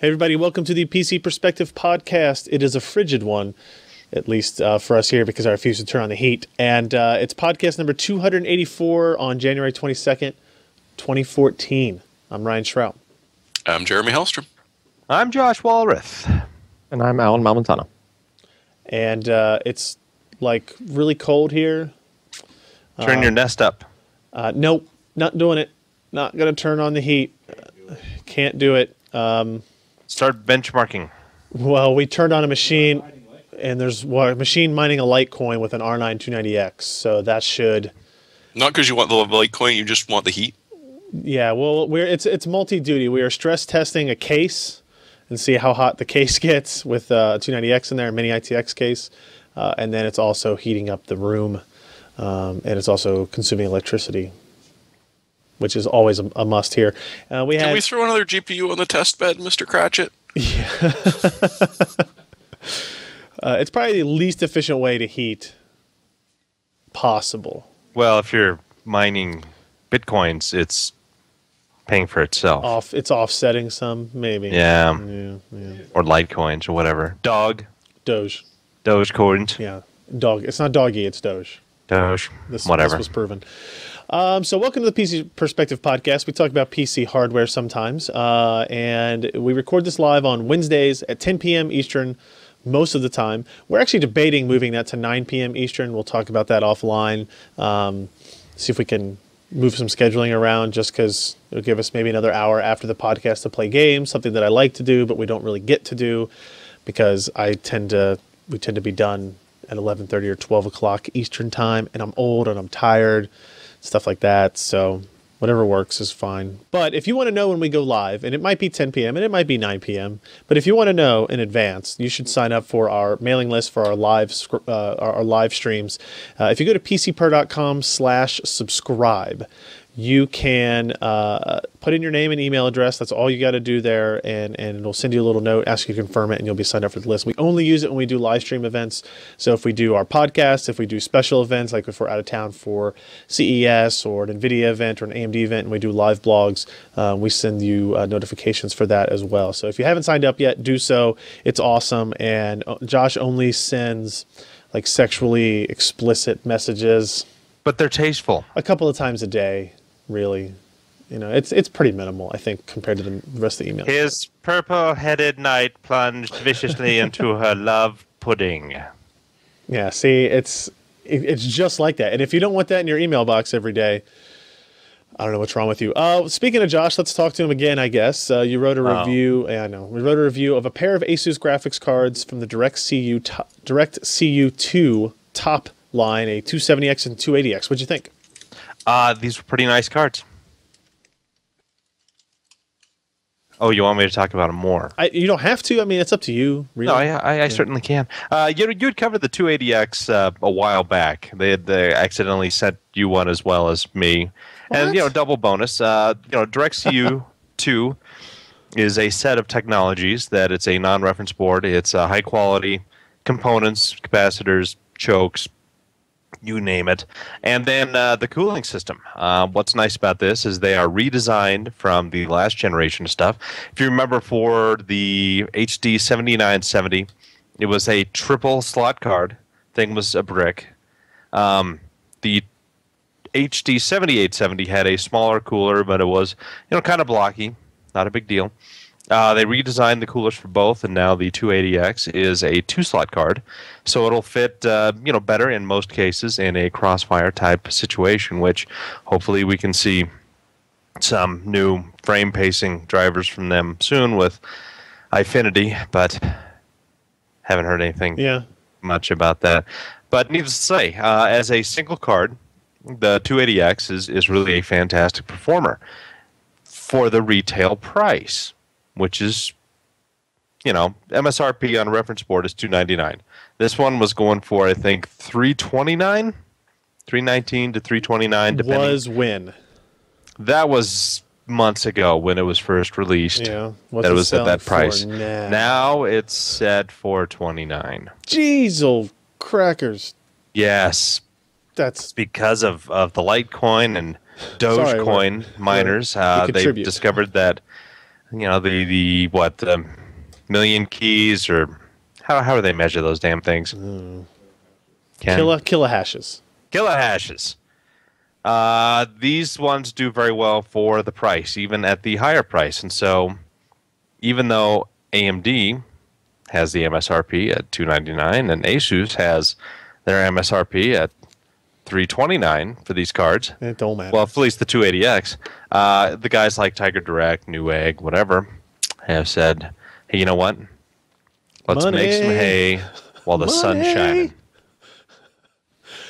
Hey everybody, welcome to the PC Perspective Podcast. It is a frigid one, at least for us here, because I refuse to turn on the heat. And it's podcast number 284 on January 22nd, 2014. I'm Ryan Shrout. I'm Jeremy Hellstrom. I'm Josh Walrath. And I'm Alan Malmontano. And it's like really cold here. Turn your nest up. Nope, not doing it. Not going to turn on the heat. Can't do it. Start benchmarking. Well, we turned on a machine, and there's a machine mining a Litecoin with an R9 290X, so that should... Not because you want the Litecoin, you just want the heat? Yeah, well, it's multi-duty. We are stress testing a case and see how hot the case gets with 290X in there, a mini ITX case, and then it's also heating up the room, and it's also consuming electricity, which is always a must here. Can we throw another GPU on the test bed, Mr. Cratchit? Yeah. It's probably the least efficient way to heat possible. Well, if you're mining Bitcoins, it's paying for itself. It's offsetting some, maybe. Yeah. Yeah. Or Litecoins or whatever. Doge. Dogecoins. Yeah. Dog. It's not doggy, it's Doge. Whatever. This was proven. So welcome to the PC Perspective Podcast. We talk about PC hardware sometimes, and we record this live on Wednesdays at 10 p.m. Eastern most of the time. We're actually debating moving that to 9 p.m. Eastern. We'll talk about that offline, see if we can move some scheduling around, just because it'll give us maybe another hour after the podcast to play games, something that I like to do, but we don't really get to do because we tend to be done at 11:30 or 12 o'clock Eastern time, and I'm old and I'm tired. Stuff like that, so whatever works is fine. But if you want to know when we go live, and it might be 10 p.m. and it might be 9 p.m., but if you want to know in advance, you should sign up for our mailing list for our live streams. If you go to pcper.com/subscribe, you can put in your name and email address. That's all you got to do there, and it'll send you a little note, ask you to confirm it, and you'll be signed up for the list. We only use it when we do live stream events. So if we do our podcast, if we do special events, like if we're out of town for CES or an NVIDIA event or an AMD event, and we do live blogs, we send you notifications for that as well. So if you haven't signed up yet, do so. It's awesome, and Josh only sends like sexually explicit messages. But they're tasteful. A couple of times a day. Really, it's pretty minimal, I think, compared to the rest of the email. His purple-headed knight plunged viciously into her love pudding. Yeah, see, it's just like that. And if you don't want that in your email box every day, I don't know what's wrong with you. Speaking of Josh, let's talk to him again, I guess. You wrote a review. Yeah, I know. We wrote a review of a pair of ASUS graphics cards from the DirectCU 2 top line, a 270X and 280X. What'd you think? These were pretty nice cards. Oh, you want me to talk about them more? You don't have to. I mean, it's up to you. Really. No, I certainly can. You had covered the 280X a while back. They accidentally sent you one as well as me. What? And, double bonus. DirectCU 2 is a set of technologies that it's a non-reference board. It's high-quality components, capacitors, chokes, you name it. And then the cooling system. What's nice about this is they are redesigned from the last generation of stuff. If you remember, for the HD 7970, it was a triple slot card. Thing was a brick. The HD 7870 had a smaller cooler, but it was kind of blocky. Not a big deal. They redesigned the coolers for both, and now the 280X is a 2-slot card, so it'll fit better in most cases in a crossfire type situation, which hopefully we can see some new frame pacing drivers from them soon with Eyefinity, but haven't heard anything much about that. But needless to say, as a single card, the 280X is really a fantastic performer for the retail price, which is, MSRP on a reference board is $299. This one was going for, I think, $329, $319 to $329, depending. Was when? That was months ago when it was first released. Yeah, that it was at that price. Now? Now it's set for $29. Jeez, crackers! Yes, that's because of the Litecoin and Dogecoin miners. They've discovered that the what, million keys, or how do they measure those damn things? Kilohashes. Kilohashes. These ones do very well for the price, even at the higher price. And so, even though AMD has the MSRP at $299 and ASUS has their MSRP at $329 for these cards, It don't matter. well, at least the 280X, the guys like Tiger Direct, Newegg, whatever, have said, hey, you know what? Let's make some hay while the sun's shining.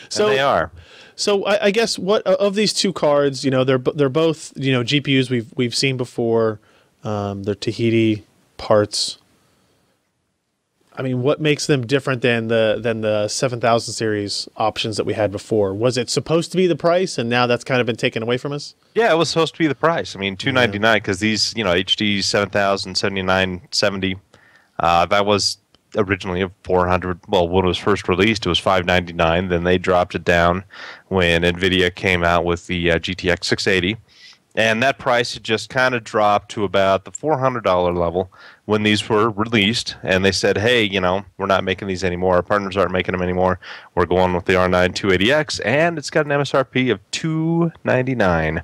So and they are. So I guess what of these two cards, they're both GPUs we've seen before. They're Tahiti parts. I mean, what makes them different than the 7000 series options that we had before? Was it supposed to be the price, and now that's kind of been taken away from us? Yeah, it was supposed to be the price. I mean, $299 because these, HD 7000, 7970, that was originally a 400. Well, when it was first released, it was $599. Then they dropped it down when NVIDIA came out with the GTX 680. And that price had just kind of dropped to about the $400 level when these were released. And they said, hey, we're not making these anymore. Our partners aren't making them anymore. We're going with the R9 280X, and it's got an MSRP of $299.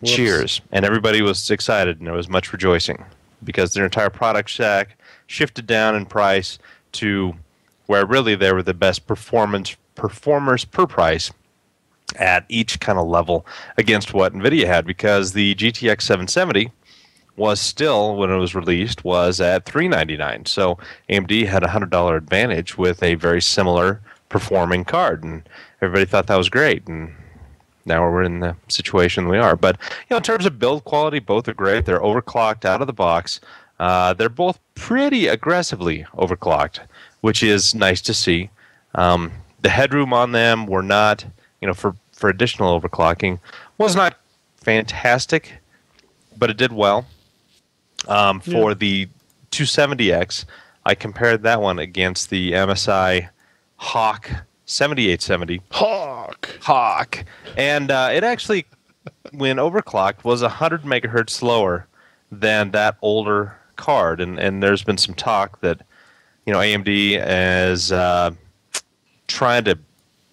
Whoops. Cheers. And everybody was excited, and there was much rejoicing because their entire product stack shifted down in price to where really they were the best performers per price at each kind of level against what NVIDIA had, because the GTX 770 was still, when it was released, was at $399. So AMD had a $100 advantage with a very similar performing card, and everybody thought that was great. And now we're in the situation we are. But in terms of build quality, both are great. They're overclocked out of the box. They're both pretty aggressively overclocked, which is nice to see. The headroom on them were not, for additional overclocking, was not fantastic, but it did well. For the 270X, I compared that one against the MSI Hawk 7870. Hawk. And it actually, when overclocked, was 100 megahertz slower than that older card. And there's been some talk that, AMD is trying to...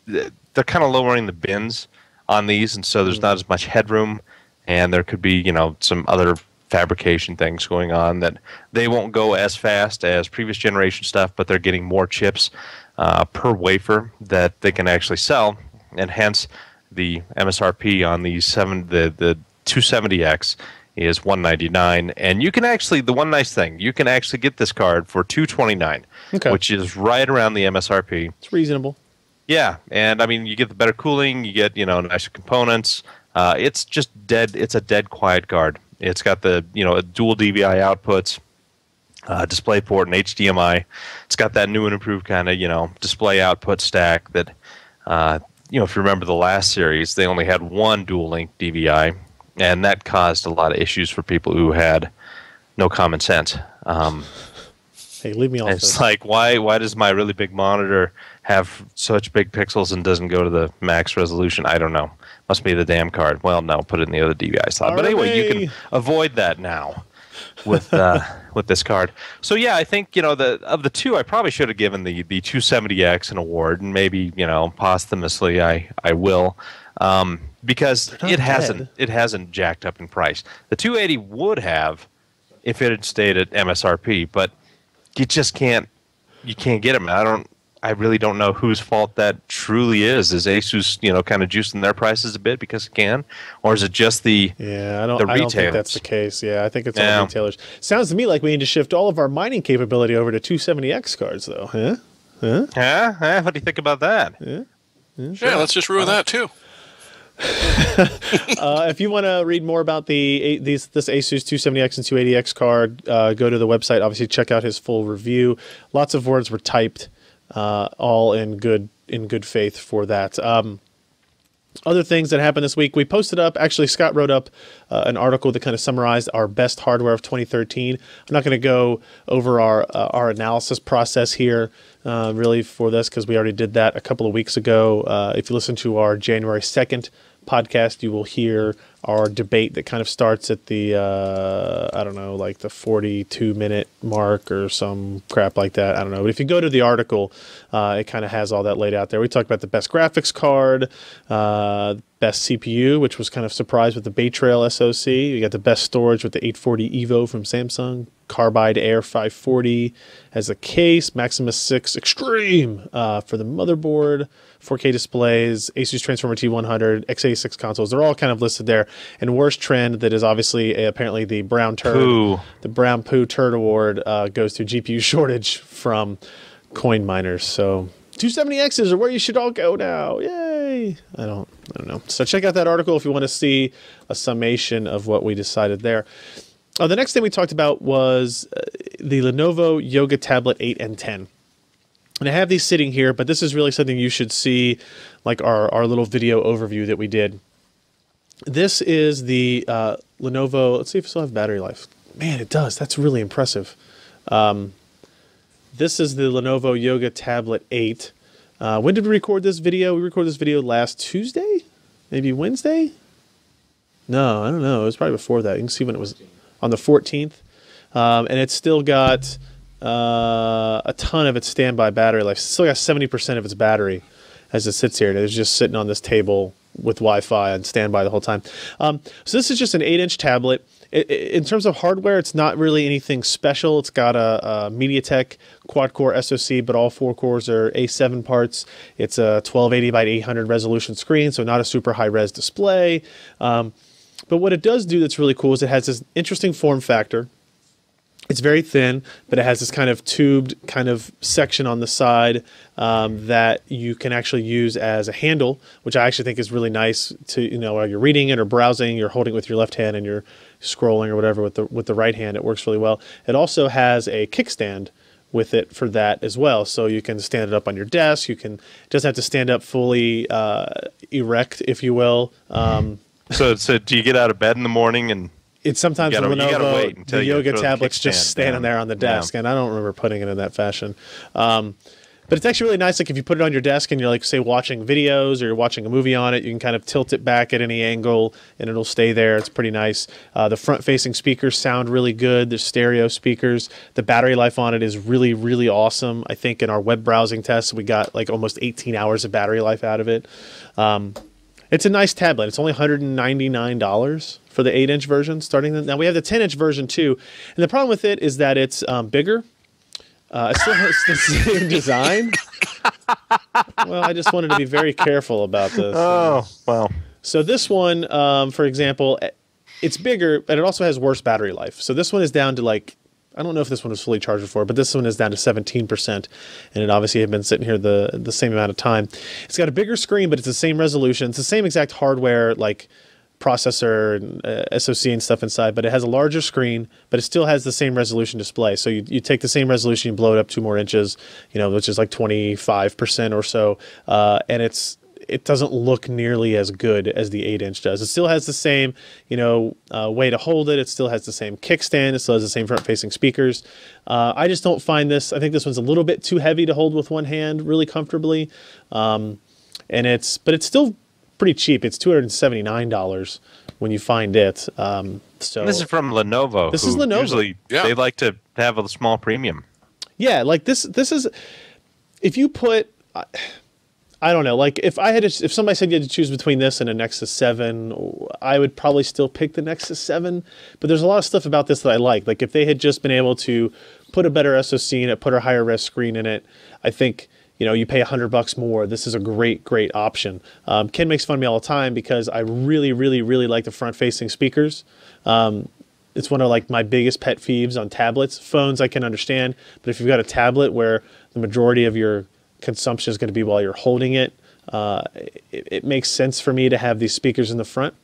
They're kind of lowering the bins on these, and so there's not as much headroom, and there could be, some other fabrication things going on that they won't go as fast as previous generation stuff, but they're getting more chips per wafer that they can actually sell, and hence the MSRP on the 270X is $199, and you can actually, the one nice thing, you can actually get this card for $229, which is right around the MSRP. It's reasonable. Yeah, and I mean, you get the better cooling, you get, nicer components. It's just dead. It's a dead quiet card. It's got the, dual DVI outputs, DisplayPort, and HDMI. It's got that new and improved kind of, display output stack that, if you remember the last series, they only had one dual link DVI, and that caused a lot of issues for people who had no common sense. Hey, leave me off. It's like, why does my really big monitor have such big pixels and doesn't go to the max resolution? I don't know. Must be the damn card. Well, no, put it in the other DVI slot. But anyway, you can avoid that now with this card. So yeah, I think of the two, I probably should have given the 270X an award, and maybe posthumously I will, because it hasn't jacked up in price. The 280 would have if it had stayed at MSRP, but you just can't get them. I really don't know whose fault that truly is. Is ASUS, kind of juicing their prices a bit because it can, or is it just the I don't think that's the case. Yeah, I think it's all retailers. Sounds to me like we need to shift all of our mining capability over to 270X cards, though. Huh? What do you think about that? Yeah, let's just ruin that too. If you want to read more about this ASUS 270X and 280X card, go to the website. Obviously, check out his full review. Lots of words were typed, all in good faith for that. Other things that happened this week, we posted up. Actually, Scott wrote up an article that kind of summarized our best hardware of 2013. I'm not going to go over our analysis process here, really, for this, because we already did that a couple of weeks ago. If you listen to our January 2nd podcast, you will hear our debate that kind of starts at the, I don't know, like the 42-minute mark or some crap like that. I don't know. But if you go to the article, it kind of has all that laid out there. We talked about the best graphics card, best CPU, which was kind of surprised with the Bay Trail SoC. You got the best storage with the 840 EVO from Samsung. Carbide Air 540 as a case. Maximus 6 Extreme for the motherboard. 4K displays, ASUS Transformer T100, x86 consoles. They're all kind of listed there. And worst trend that is obviously apparently the brown turd. Poo. The brown poo turd award goes to GPU shortage from coin miners. So 270Xs are where you should all go now. Yay! I don't know. So check out that article if you want to see a summation of what we decided there. The next thing we talked about was the Lenovo Yoga Tablet 8 and 10. And I have these sitting here, but this is really something you should see, like our little video overview that we did. This is the Lenovo. Let's see if it still has battery life. Man, it does. That's really impressive. This is the Lenovo Yoga Tablet 8. When did we record this video? We recorded this video last Tuesday? Maybe Wednesday? No, I don't know. It was probably before that. You can see when it was on the 14th. And it's still got a ton of its standby battery life. It's still got 70% of its battery as it sits here. It's just sitting on this table with Wi-Fi on standby the whole time. So this is just an 8-inch tablet. In terms of hardware, it's not really anything special. It's got a MediaTek quad-core SoC, but all 4 cores are A7 parts. It's a 1280 by 800 resolution screen, so not a super high-res display. But what it does do that's really cool is it has this interesting form factor. It's very thin, but it has this kind of tubed kind of section on the side that you can actually use as a handle, which I actually think is really nice to, you know, while you're reading it or browsing, you're holding it with your left hand and you're scrolling or whatever with the right hand. It works really well. It also has a kickstand with it for that as well. So you can stand it up on your desk. You can, it doesn't have to stand up fully erect, if you will. So do you get out of bed in the morning and... It's sometimes you gotta wait until the yoga tablet's the just standing there on the desk, yeah. and I don't remember putting it in that fashion. But it's actually really nice. Like if you put it on your desk and you're like, say, watching videos or you're watching a movie on it, you can kind of tilt it back at any angle and it'll stay there. It's pretty nice. The front-facing speakers sound really good. There's stereo speakers. The battery life on it is really, really awesome. I think in our web browsing tests, we got like almost 18 hours of battery life out of it. It's a nice tablet. It's only $199 for the 8-inch version. Now we have the 10-inch version too, and the problem with it is that it's bigger. It still has the same design. Well, I just wanted to be very careful about this. Oh, well. So this one, for example, it's bigger, but it also has worse battery life. So this one is down to like, I don't know if this one was fully charged before, but this one is down to 17%, and it obviously had been sitting here the same amount of time. It's got a bigger screen, but it's the same resolution. It's the same exact hardware, like processor and SoC and stuff inside, but it has a larger screen, but it still has the same resolution display. So you take the same resolution, you blow it up 2 more inches, you know, which is like 25% or so, and it doesn't look nearly as good as the 8-inch does. It still has the same, you know, way to hold it. It still has the same kickstand. It still has the same front-facing speakers. I just don't find this. I think this one's a little bit too heavy to hold with one hand really comfortably. But it's still pretty cheap. It's $279 when you find it. So this is from Lenovo. This is Lenovo. Usually they like to have a small premium. Yeah, like this is, if you put, I don't know, like if somebody said you had to choose between this and a Nexus 7, I would probably still pick the Nexus 7, but there's a lot of stuff about this that I like. Like if they had just been able to put a better SoC in it, put a higher res screen in it, I think, you know, you pay $100 more. This is a great option. Ken makes fun of me all the time because I really like the front-facing speakers. It's one of like my biggest pet peeves on tablets. Phones I can understand, but if you've got a tablet where the majority of your consumption is going to be while you're holding it, it makes sense for me to have these speakers in the front.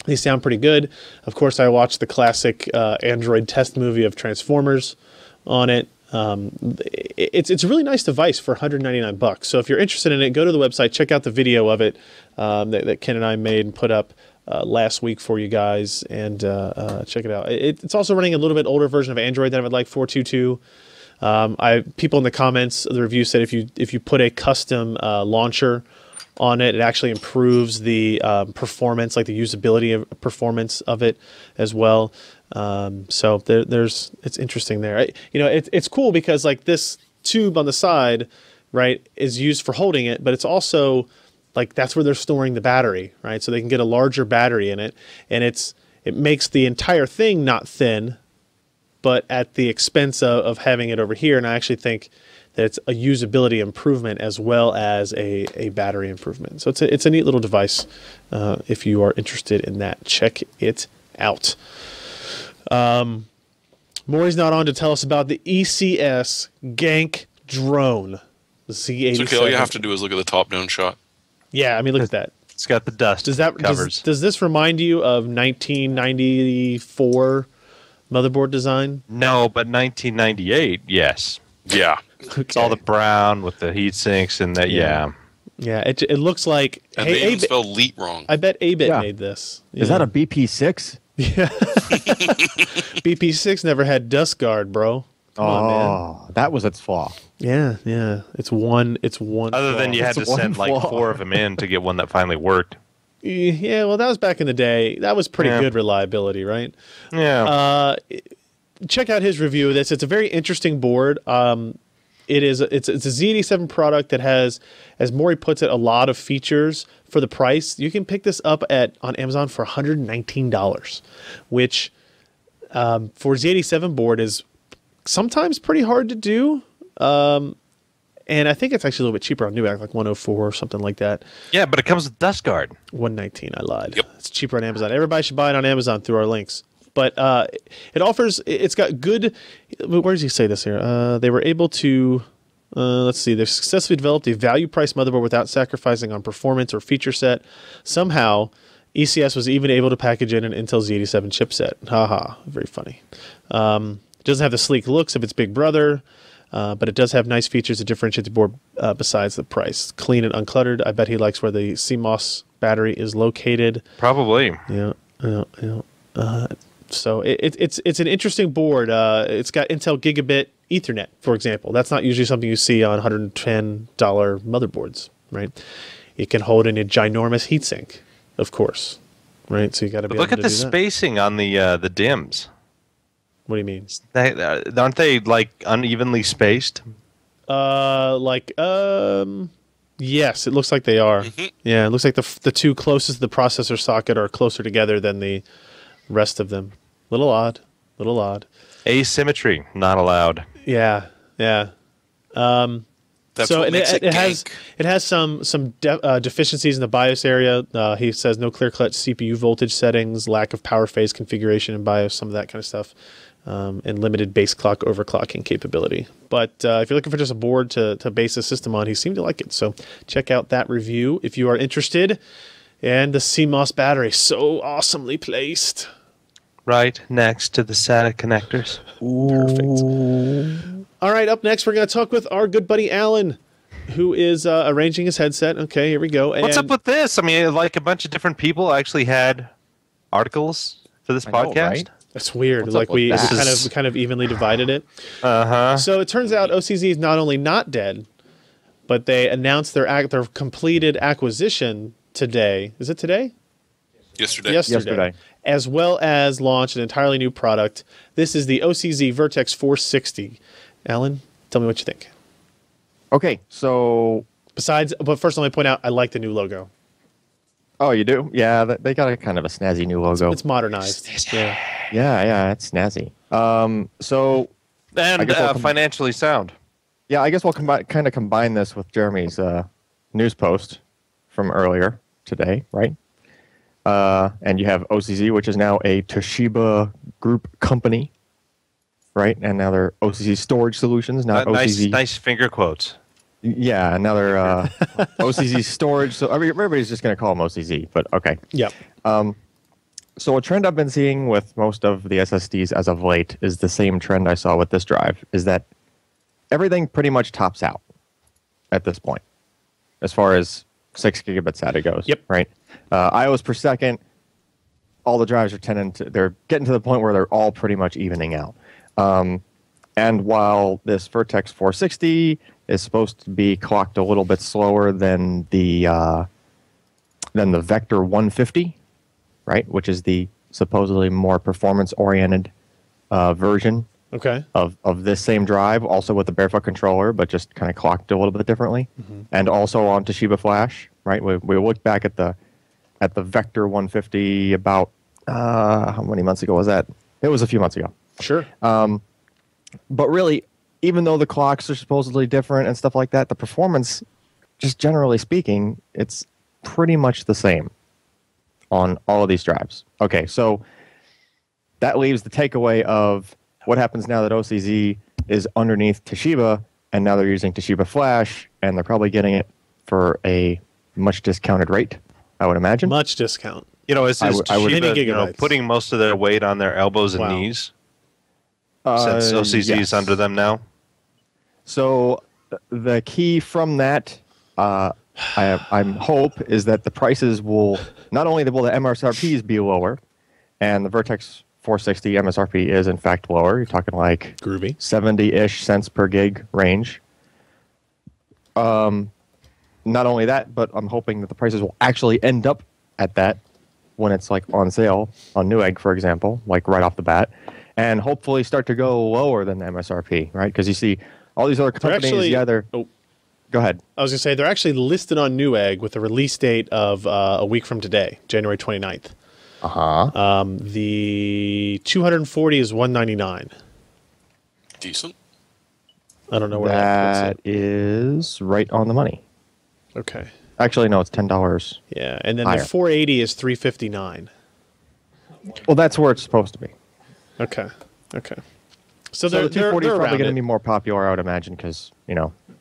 They sound pretty good. Of course, I watched the classic Android test movie of Transformers on it. It's a really nice device for $199. So if you're interested in it, go to the website, check out the video of it that Ken and I made and put up last week for you guys, and check it out. It's also running a little bit older version of Android that I would like, 4.2.2. People in the comments of the review said if you put a custom launcher on it. It actually improves the performance, like the usability of performance of it as well. So it's interesting there. It's cool because like this tube on the side, right, is used for holding it, but it's also like that's where they're storing the battery, right? So they can get a larger battery in it, and it makes the entire thing not thin, but at the expense of having it over here. And I actually think that it's a usability improvement as well as a battery improvement. So it's a neat little device. If you are interested in that, check it out. Maury's not on to tell us about the ECS GANK drone. The C87. It's okay. All you have to do is look at the top-down shot. Yeah, I mean, look at that. It's got the dust covers. Does this remind you of 1994 motherboard design? No, but 1998, yes. Yeah. Okay. It's all the brown with the heat sinks and that, yeah. Yeah, it looks like... And they even spelled LEET wrong. I bet A-Bit made this. Is that a BP6? Yeah. BP6 never had dust guard, bro. Come on, man. That was its flaw. Yeah. It's one. Other than you had to send like 4 of them in to get one that finally worked. Yeah, well, that was back in the day. That was pretty good reliability, right? Yeah. Check out his review of this. It's a very interesting board. It's a Z87 product that has, as Maury puts it, a lot of features for the price. You can pick this up on Amazon for $119, which for Z87 board is sometimes pretty hard to do. And I think it's actually a little bit cheaper on Newegg, like 104 or something like that. Yeah, but it comes with dust guard. 119, I lied. Yep. It's cheaper on Amazon. Everybody should buy it on Amazon through our links. But it's got good, where does he say this here? They were able to, let's see, they've successfully developed a value-priced motherboard without sacrificing on performance or feature set. Somehow, ECS was even able to package in an Intel Z87 chipset. Haha, very funny. It doesn't have the sleek looks of its big brother, but it does have nice features that differentiate the board besides the price. Clean and uncluttered. I bet he likes where the CMOS battery is located. Probably. Yeah. So it's an interesting board. It's got Intel Gigabit Ethernet, for example. That's not usually something you see on $110 motherboards, right? It can hold in a ginormous heatsink, of course, right? So you got to be able to do that. Look at the spacing on the DIMMs. What do you mean? Aren't they like unevenly spaced? Yes, it looks like they are. Mm-hmm. Yeah, it looks like the two closest to the processor socket are closer together than the rest of them. Little odd. Asymmetry not allowed. Yeah. That's So what makes it GANK. it has some deficiencies in the BIOS area. He says no clear-cut CPU voltage settings, lack of power phase configuration in BIOS, some of that kind of stuff, and limited base clock overclocking capability. But if you're looking for just a board to base a system on, he seemed to like it. So check out that review if you are interested. And the CMOS battery, so awesomely placed. Right next to the SATA connectors. Perfect. All right, up next, we're going to talk with our good buddy Alan, who is arranging his headset. Okay, here we go. What's up with this? I mean, like a bunch of different people actually had articles for this podcast. Right? That's weird. What's like up with we that? kind of evenly divided it. Uh-huh. So it turns out OCZ is not only not dead, but they announced their completed acquisition today. Is it today? Yesterday. As well as launch an entirely new product. This is the OCZ Vertex 460. Alan, tell me what you think. Okay, so... But first let me point out, I like the new logo. Oh, you do? Yeah, they got a kind of a snazzy new logo. It's modernized. Yeah. Yeah, it's snazzy. So... And financially sound. Yeah, I guess we'll kind of combine this with Jeremy's news post from earlier today, right? And you have OCZ, which is now a Toshiba group company, right? And now they're OCZ Storage Solutions, not OCZ. Nice finger quotes. Yeah, another OCZ Storage. So everybody's just going to call them OCZ, but okay. Yep. So a trend I've been seeing with most of the SSDs as of late is the same trend I saw with this drive, is that everything pretty much tops out at this point, as far as 6 gigabit SATA goes. Yep. Right. IOs per second. All the drives are they're getting to the point where they're all pretty much evening out. And while this Vertex 460 is supposed to be clocked a little bit slower than the Vector 150, right? Which is the supposedly more performance-oriented version of this same drive, also with the barefoot controller, but just kind of clocked a little bit differently, and also on Toshiba Flash, right? We looked back at the Vector 150 about how many months ago was that? It was a few months ago. Sure. But really, even though the clocks are supposedly different and stuff like that, the performance, just generally speaking, it's pretty much the same on all of these drives. Okay, so that leaves the takeaway of what happens now that OCZ is underneath Toshiba, and now they're using Toshiba Flash, and they're probably getting it for a much discounted rate, I would imagine. Much discount. You know, is Toshiba putting most of their weight on their elbows and knees? Since OCZ is under them now? So the key from that, I'm hope, is that the prices will, not only will the MSRPs be lower, and the Vertex 460 MSRP is in fact lower. You're talking like groovy 70-ish cents per gig range. Not only that, but I'm hoping that the prices will actually end up at that when it's like on sale on Newegg, for example, like right off the bat, and hopefully start to go lower than the MSRP, right? Because you see all these other companies, Go ahead. I was going to say, they're actually listed on Newegg with a release date of a week from today, January 29th. The 240 is $199. Decent. I don't know where that is right on the money. Okay. Actually, no, it's $10. Yeah, and then higher. the 480 is $359. Well, that's where it's supposed to be. Okay. So the 240 is probably going to be more popular, I would imagine, because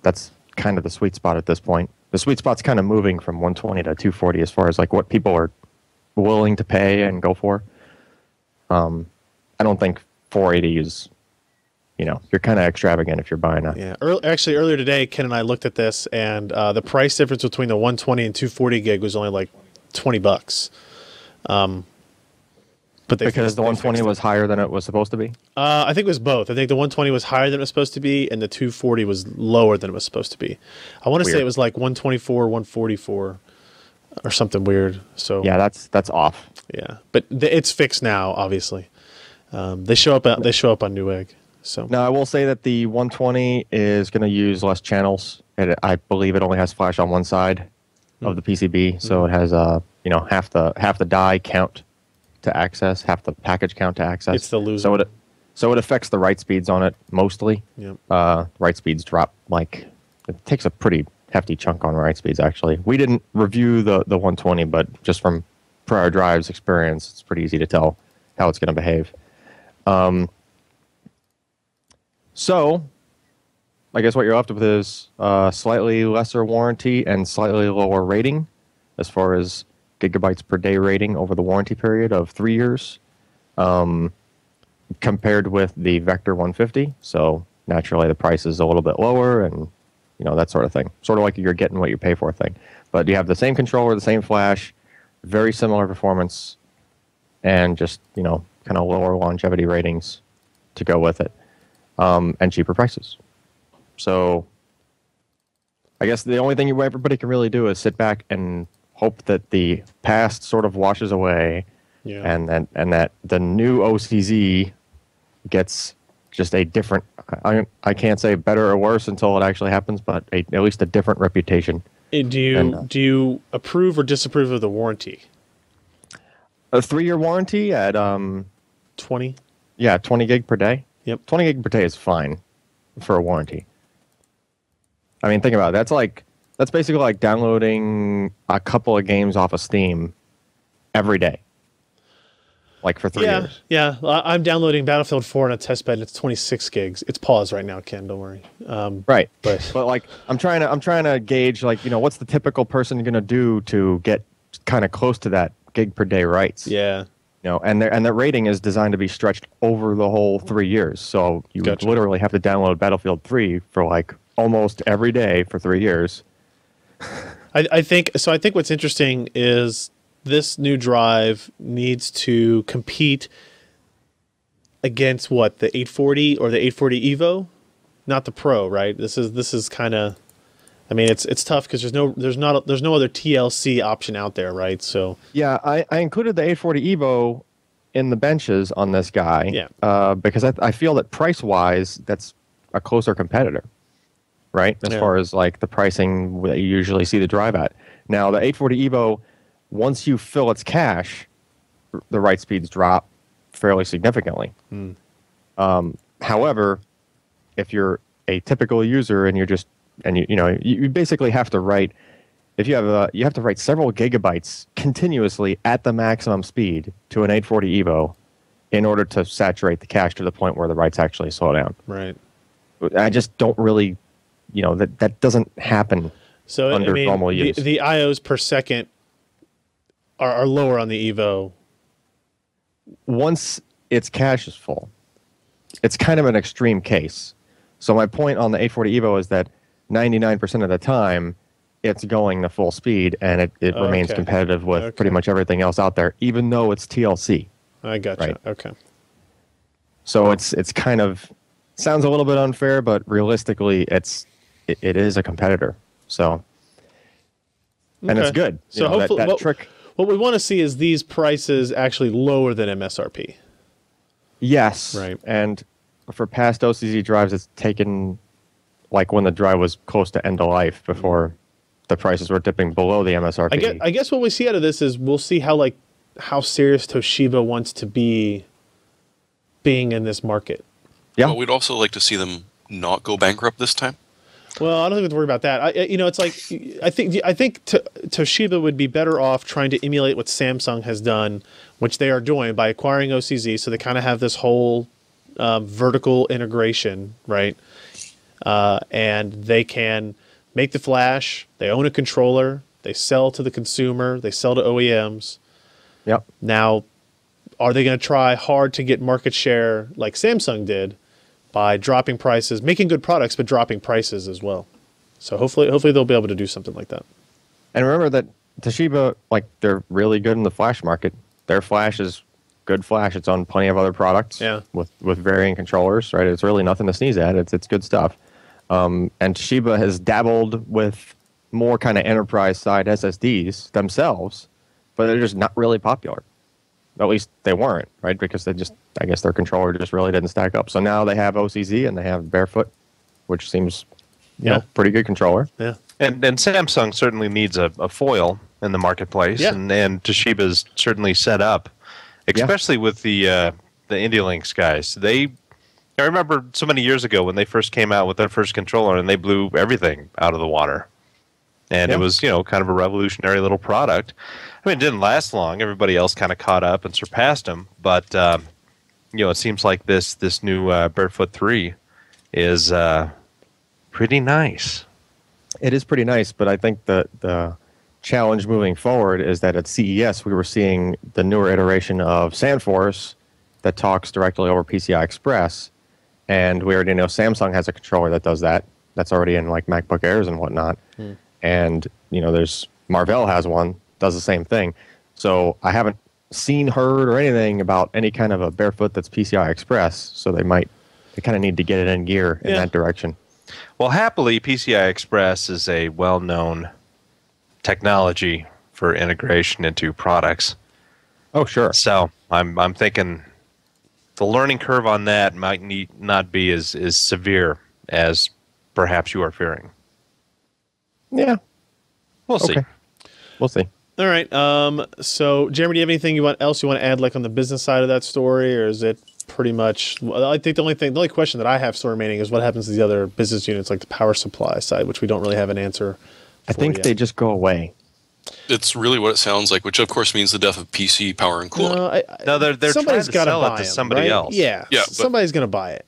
that's kind of the sweet spot at this point. The sweet spot's kind of moving from 120 to 240 as far as like what people are willing to pay and go for. I don't think 480 is, you're kind of extravagant if you're buying a... Yeah, actually earlier today, Ken and I looked at this, and the price difference between the 120 and 240 gig was only like $20. But because the 120 was higher than it was supposed to be? I think it was both. I think the 120 was higher than it was supposed to be, and the 240 was lower than it was supposed to be. I want to say it was like 124, 144, or something weird. So yeah, that's off. Yeah, but it's fixed now. Obviously, they show up on Newegg. So now I will say that the 120 is going to use less channels. I believe it only has flash on one side of the PCB, so it has half the die count to access, half the package count to access. It's the loser. So it affects the write speeds on it mostly. Yep. Write speeds drop it takes a pretty hefty chunk on write speeds actually. We didn't review the 120, but just from prior drives experience, it's pretty easy to tell how it's going to behave. So I guess what you're left with is slightly lesser warranty and slightly lower rating as far as gigabytes per day rating over the warranty period of 3 years, compared with the Vector 150. So naturally the price is a little bit lower and that sort of thing. Sort of like you're getting what you pay for thing. But you have the same controller, the same flash, very similar performance, and just, kind of lower longevity ratings to go with it, and cheaper prices. So I guess the only thing everybody can really do is sit back and hope that the past sort of washes away, and that the new OCZ gets just a different, I can't say better or worse until it actually happens, but at least a different reputation. Do you approve or disapprove of the warranty? A 3-year warranty at 20? Yeah, 20 gig per day. Yep. 20 gig per day is fine for a warranty. I mean, think about it. That's basically like downloading a couple of games off of Steam every day. Like for 3 years. Yeah. I'm downloading Battlefield 4 on a test bed, and it's 26 gigs. It's paused right now, Ken. Don't worry. Right. But like, I'm trying to gauge what's the typical person going to do to get kind of close to that gig per day writes. Yeah. And their rating is designed to be stretched over the whole 3 years. So you would literally have to download Battlefield 3 for like almost every day for 3 years. I think what's interesting is this new drive needs to compete against the 840 or the 840 Evo, not the Pro, right? This is kind of, I mean, it's tough because there's no other TLC option out there, right? So Yeah, I included the 840 Evo in the benches on this guy. Yeah. Because I feel that price wise, that's a closer competitor, right? As far as like the pricing that you usually see the drive at. Now the 840 Evo, once you fill its cache, the write speeds drop fairly significantly. However, if you're a typical user and you basically have to write, if you have to write several gigabytes continuously at the maximum speed to an 840 Evo in order to saturate the cache to the point where the writes actually slow down. right. I just don't really, that doesn't happen So under normal use. The IOs per second are lower on the Evo. Once its cache is full, it's kind of an extreme case. So my point on the 840 Evo is that 99% of the time, it's going the full speed, and it remains competitive with pretty much everything else out there, even though it's TLC. I gotcha. Right. Okay. So it's kind of, sounds a little bit unfair, but realistically, it is a competitor. So, and it's Okay. good. So hopefully, that trick. what we want to see is these prices actually lower than MSRP. Yes. Right. And for past OCZ drives, it's taken like when the drive was close to end of life before the prices were dipping below the MSRP. I guess what we see out of this is we'll see how serious Toshiba wants to be being in this market. Yeah. But we'd also like to see them not go bankrupt this time. Well, I don't think we have to worry about that. It's like I think Toshiba would be better off trying to emulate what Samsung has done, which they are doing by acquiring OCZ. So they kind of have this whole vertical integration, right? And they can make the flash. They own a controller. They sell to the consumer. They sell to OEMs. Yep. Now, are they going to try hard to get market share like Samsung did by dropping prices, making good products, but dropping prices as well? So hopefully they'll be able to do something like that. And remember that Toshiba, they're really good in the flash market. Their flash is good flash. It's on plenty of other products with varying controllers, right? It's really nothing to sneeze at. It's good stuff. And Toshiba has dabbled with more kind of enterprise side SSDs themselves, but they're just not really popular. At least they weren't, right? Because I guess their controller just really didn't stack up. So now they have OCZ and they have Barefoot, which seems, pretty good controller. Yeah. And Samsung certainly needs a foil in the marketplace, and Toshiba's certainly set up, especially with the IndyLinks guys. I remember so many years ago when they first came out with their first controller, and they blew everything out of the water. And it was, kind of a revolutionary little product. I mean, it didn't last long. Everybody else kind of caught up and surpassed them. But, it seems like this new Barefoot 3 is pretty nice. It is pretty nice, but I think the challenge moving forward is that at CES we were seeing the newer iteration of SandForce that talks directly over PCI Express, and we already know Samsung has a controller that does that. That's already in MacBook Airs and whatnot. And there's Marvell has one, does the same thing. So I haven't seen, heard, or anything about any kind of a Barefoot that's PCI Express. So they kind of need to get it in gear in that direction. Well, happily, PCI Express is a well-known technology for integration into products. Oh, sure. So I'm thinking the learning curve on that might not be as severe as perhaps you are fearing. Yeah. We'll see. We'll see. All right. So, Jeremy, do you have anything else you want to add, on the business side of that story, or is it pretty much? Well, I think the only question that I have still remaining is what happens to the other business units, like the power supply side, which we don't really have an answer. I think they just go away. It's really what it sounds like, which of course means the death of PC power and cooling. No, they're trying to sell it to somebody else. Yeah, but somebody's going to buy it.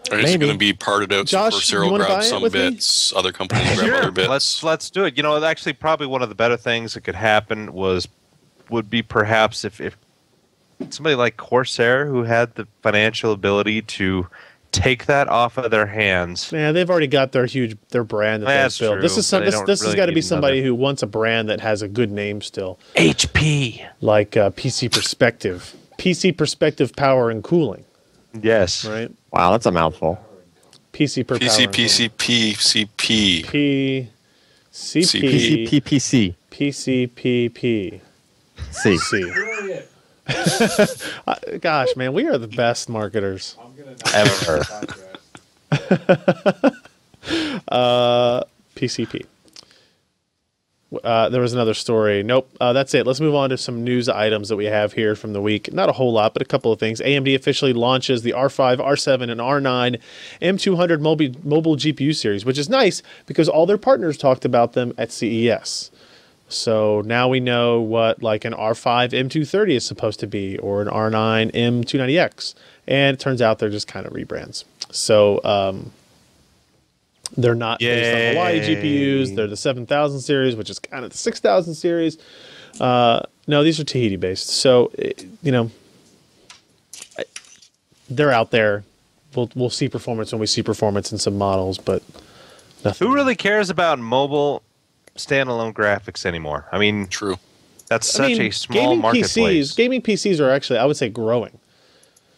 Or is it going to be parted out Josh, so Cyril you wanna buy grabs it some with me? bits, other companies grab other bits? Let's do it. Actually, probably one of the better things that could happen would be perhaps if somebody like Corsair, who had the financial ability to take that off of their hands. Yeah, they've already got their brand that That's they've built. true. This has really got to be need somebody another. who wants a brand that has a good name still, HP. like PC Perspective, PC Perspective Power and Cooling. Yes. Right. Wow, that's a mouthful. PC per power. PCPCP. PCPP. PCPP. C. Gosh, man, we are the best marketers Ever. PCP. There was another story. Nope, that's it. Let's move on to some news items that we have here from the week. Not a whole lot, but a couple of things. AMD officially launches the R5, R7, and R9 M200 mobile GPU series, which is nice because all their partners talked about them at CES. So now we know what like an R5 M230 is supposed to be, or an R9 M290X. And it turns out they're just kind of rebrands. So they're not based on the Hawaii GPUs. They're the 7000 series, which is kind of the 6000 series. No, these are Tahiti based. So, you know, they're out there. We'll see performance when we see performance in some models, but nothing. Who really cares about mobile standalone graphics anymore? I mean, True. That's such a small marketplace. Gaming PCs are actually, I would say, growing.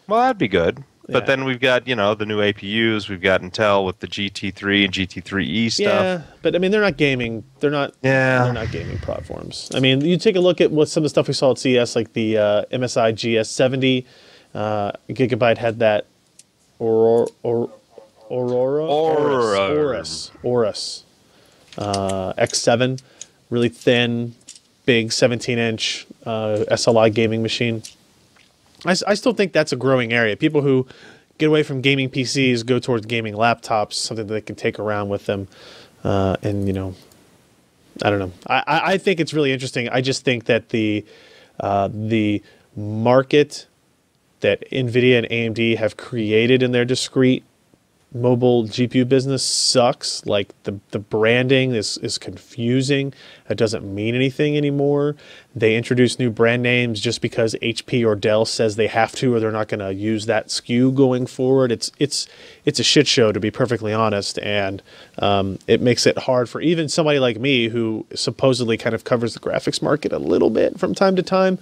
Well, that'd be good. But Yeah. then we've got, you know, the new APUs. We've got Intel with the GT3 and GT3E stuff. Yeah, but I mean, they're not gaming. They're not. Yeah. They're not gaming platforms. I mean, you take a look at what some of the stuff we saw at CES, like the MSI GS70. Gigabyte had that Aurora. Aorus. X7, really thin, big 17-inch SLI gaming machine. I still think that's a growing area. People who get away from gaming PCs go towards gaming laptops, something that they can take around with them. And, you know, I don't know. I think it's really interesting. I just think that the market that NVIDIA and AMD have created in their discrete mobile GPU business sucks. Like the branding is confusing. It doesn't mean anything anymore. They introduce new brand names just because HP or Dell says they have to, or they're not going to use that SKU going forward. It's a shit show, to be perfectly honest, and it makes it hard for even somebody like me who supposedly kind of covers the graphics market a little bit from time to time.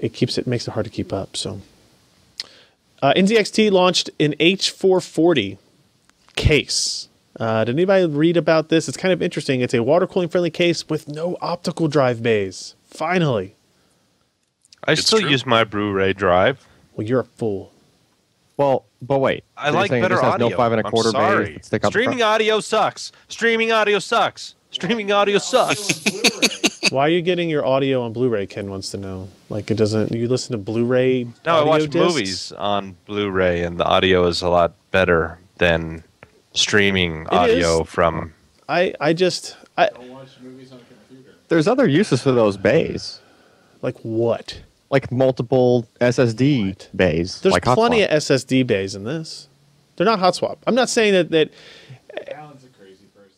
It makes it hard to keep up. So. NZXT launched an H440 case. Did anybody read about this? It's kind of interesting. It's a water cooling friendly case with no optical drive bays. Finally. I still use my Blu-ray drive. Well, you're a fool. Well, but wait. I like better this has audio. no 5 1/4 bays that stick out the Streaming front? audio sucks. Streaming audio sucks. Streaming audio sucks. Why are you getting your audio on Blu-ray? Ken wants to know. Like, it doesn't. You listen to Blu-ray? No, I audio watch discs? movies on Blu-ray, and the audio is a lot better than streaming audio is. from. I There's other uses for those bays, like what? like multiple SSD bays. There's like hot plenty swap. of SSD bays in this. They're not hot swap. I'm not saying that. Alan's a crazy person.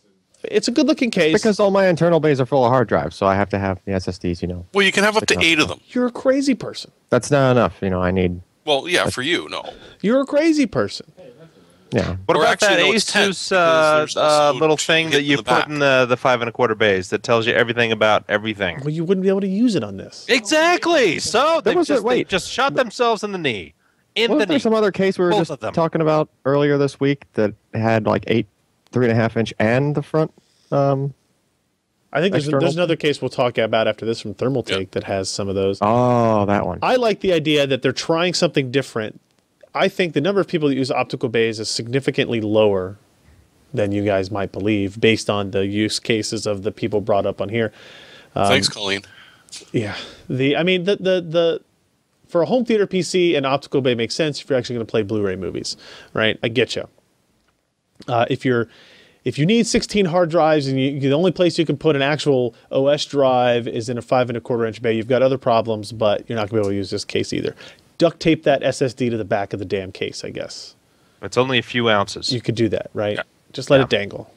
It's a good-looking case. Because all my internal bays are full of hard drives, so I have to have the SSDs. You know, Well, you can have up to Stick 8 of them. You're a crazy person. that's not enough. You know, I need. Well, yeah, for you, no. You're a crazy person. Yeah. What Or about actually, that no, it's 10, ASUS because there's also little to thing get that to you the put back. in the 5 1/4 bays that tells you everything about everything? Well, you wouldn't be able to use it on this. Exactly. So they was a- wait. just shot themselves in the knee. In the Wasn't there knee. some other case we were Both of just them. talking about earlier this week that had like 3.5 inch and the front? I think there's External? another case we'll talk about after this from Thermaltake that has some of those. Oh, that one. I like the idea that they're trying something different. I think the number of people that use optical bays is significantly lower than you guys might believe based on the use cases of the people brought up on here. Thanks, Colleen. Yeah. The for a home theater PC, an optical bay makes sense if you're actually going to play Blu-ray movies, right? I get you. If you need 16 hard drives and the only place you can put an actual OS drive is in a 5 1/4 inch bay, you've got other problems, but you're not going to be able to use this case either. Duct tape that SSD to the back of the damn case, I guess. It's only a few ounces. You could do that, right? Yeah. Just let Yeah. it dangle.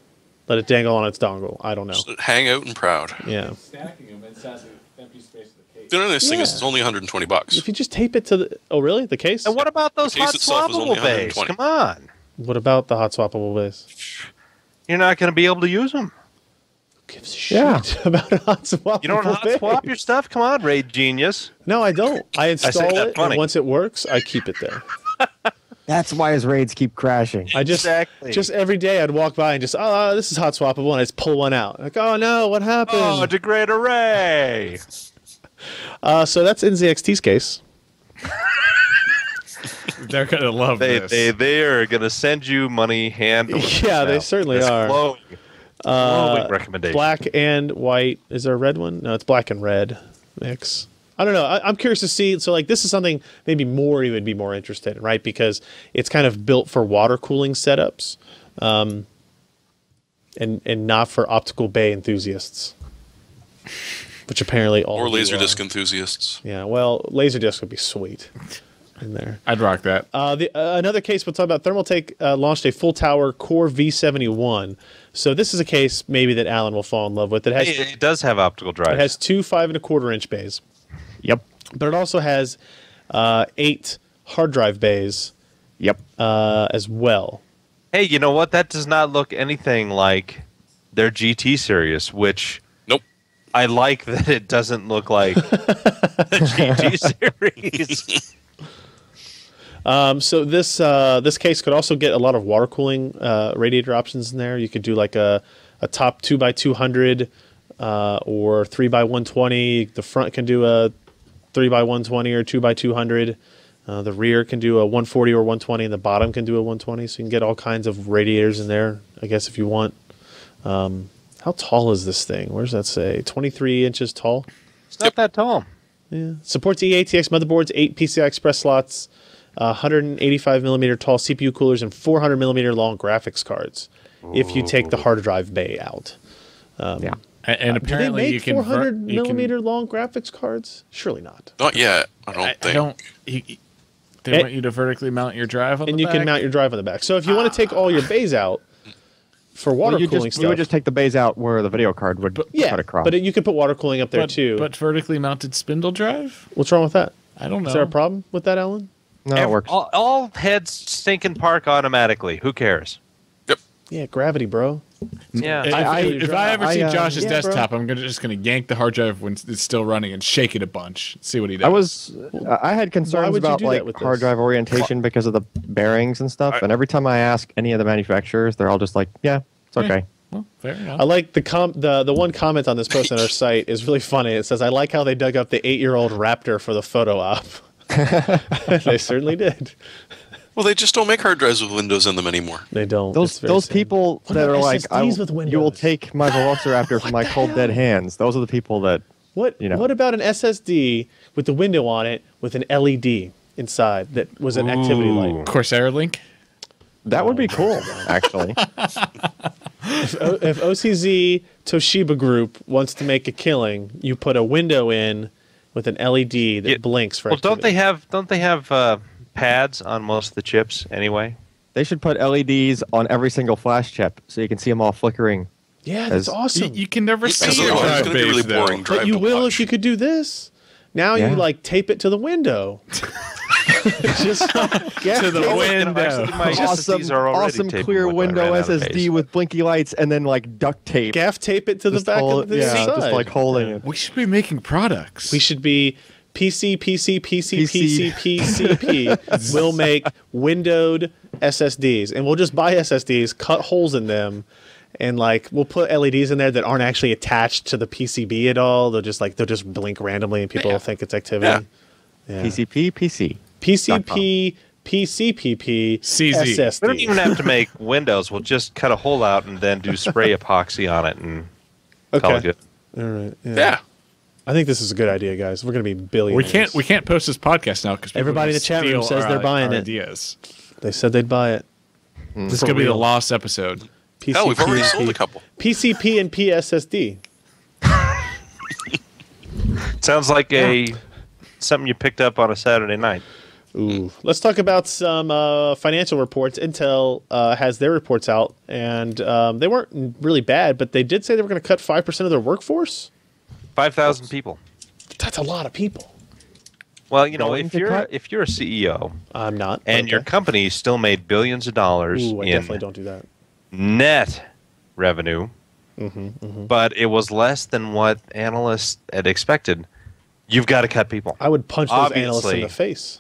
Let it dangle on its dongle. I don't know. Just hang out and proud. Yeah. Stacking them inside the empty space of the case. The only nice thing is Yeah. it's only $120. If you just tape it to the... Oh, really? The case? And what about those The case hot itself is only swappable bays? 120. Come on. What about the hot swappable base? You're not going to be able to use them. Who gives a shit Yeah. about a hot swappable You don't hot swap base? your stuff? Come on, Ray Genius. No, I don't. I install that it, funny. and once it works, I keep it there. That's why his raids keep crashing. I just every day I'd walk by and just, oh, this is hot swappable, and I just pull one out. Like, oh no, what happened? Oh, degrade array. So that's NZXT's case. They're gonna love this. They are gonna send you money hand. Yeah, they certainly are. Glowing recommendation. Black and white. Is there a red one? No, it's black and red mix. I don't know. I'm curious to see. So, like, this is something maybe Maury would be more interested in, right? Because it's kind of built for water cooling setups, and not for optical bay enthusiasts, which apparently all Or of you Laserdisc are. enthusiasts. Yeah, well, Laserdisc would be sweet in there. I'd rock that. Another case we'll talk about, Thermaltake launched a full tower Core V71. So this is a case maybe that Alan will fall in love with. It does have optical drives. It has two 5.25-inch bays. Yep. But it also has 8 hard drive bays. Yep. As well. Hey, you know what? That does not look anything like their GT series, which Nope. I like that it doesn't look like the GT series. So this case could also get a lot of water cooling radiator options in there. You could do like a top 2x200 or 3x120. The front can do a 3x120 or 2x200. The rear can do a 140 or 120, and the bottom can do a 120. So you can get all kinds of radiators in there, I guess, if you want. How tall is this thing? Where does that say? 23 inches tall? It's not that tall. Yeah. Supports eATX motherboards, 8 PCI Express slots, 185 millimeter tall CPU coolers, and 400 millimeter long graphics cards. If you take the hard drive bay out. Yeah. And apparently do they make you can 400 millimeter long graphics cards? Surely not. Not yet, I don't think. They want you to vertically mount your drive on And the you back? can mount your drive on the back. So if you want to take all your bays out for water cooling stuff, you would just take the bays out where the video card would cut across. but you could put water cooling up there too. But vertically mounted spindle drive? What's wrong with that? I don't know. Is there a problem with that, Alan? no, it works. All heads stink and park automatically. Who cares? Yeah, gravity, bro. Yeah. If I ever see Josh's yeah, desktop, I'm just gonna yank the hard drive when it's still running and shake it a bunch. See what he does. I had Why concerns would you about do that like with hard this? drive orientation because of the bearings and stuff. And every time I ask any of the manufacturers, they're all just like, "Yeah, it's okay." Well, fair enough. I like the one comment on this post on our site is really funny. It says, "I like how they dug up the 8-year-old Raptor for the photo op." They certainly did. Well, they just don't make hard drives with Windows in them anymore. They don't. Those people What that about are like, SSDs with "You will Windows?" take my Velociraptor from my cold dead hands." Those are the people that What you know. What about an SSD with the window on it with an LED inside that was an activity light? Corsair link? that would be cool, actually. If OCZ Toshiba Group wants to make a killing, you put a window in with an LED that blinks for Well, activity. don't they have pads on most of the chips anyway? They should put LEDs on every single flash chip so you can see them all flickering. Yeah, that's as- awesome. You can never Because see your otherwise it's drive going to be really base, though. boring drive But you to will watch. if you could do this. Now Yeah. you like tape it to the window. Just To the window. My SSDs are already awesome taped clear when I window ran out of SSD space. with blinky lights and then like duct tape. gaff tape it to the Just back hold- of the yeah, side. just like holding it. We should be making products. We should be PC, PC, PC, PC, PCP. We'll make windowed SSDs, and we'll just buy SSDs, cut holes in them, and like we'll put LEDs in there that aren't actually attached to the PCB at all. They'll just blink randomly, and people will think it's activity. Yeah. PCP, PC. PCP, PCPP, CZ. SSD. We don't even have to make windows. We'll just cut a hole out and then do spray epoxy on it and call it good. All right. Yeah. I think this is a good idea, guys. We're going to be billionaires. We can't post this podcast now because Everybody in the chat room says they're buying it. Ideas. They said they'd buy it. This is gonna be the lost episode. PCP, Hell, we've already sold a couple. PCP and PSSD. Sounds like something you picked up on a Saturday night. Ooh. Let's talk about some financial reports. Intel has their reports out, and they weren't really bad, but they did say they were going to cut 5% of their workforce. 5,000 people. That's a lot of people. Well, you know, Going if to you're cut? a CEO I'm not. and your company still made billions of dollars Ooh, I in definitely don't do that. net revenue, but it was less than what analysts had expected, you've got to cut people. I would punch those analysts in Obviously. the face.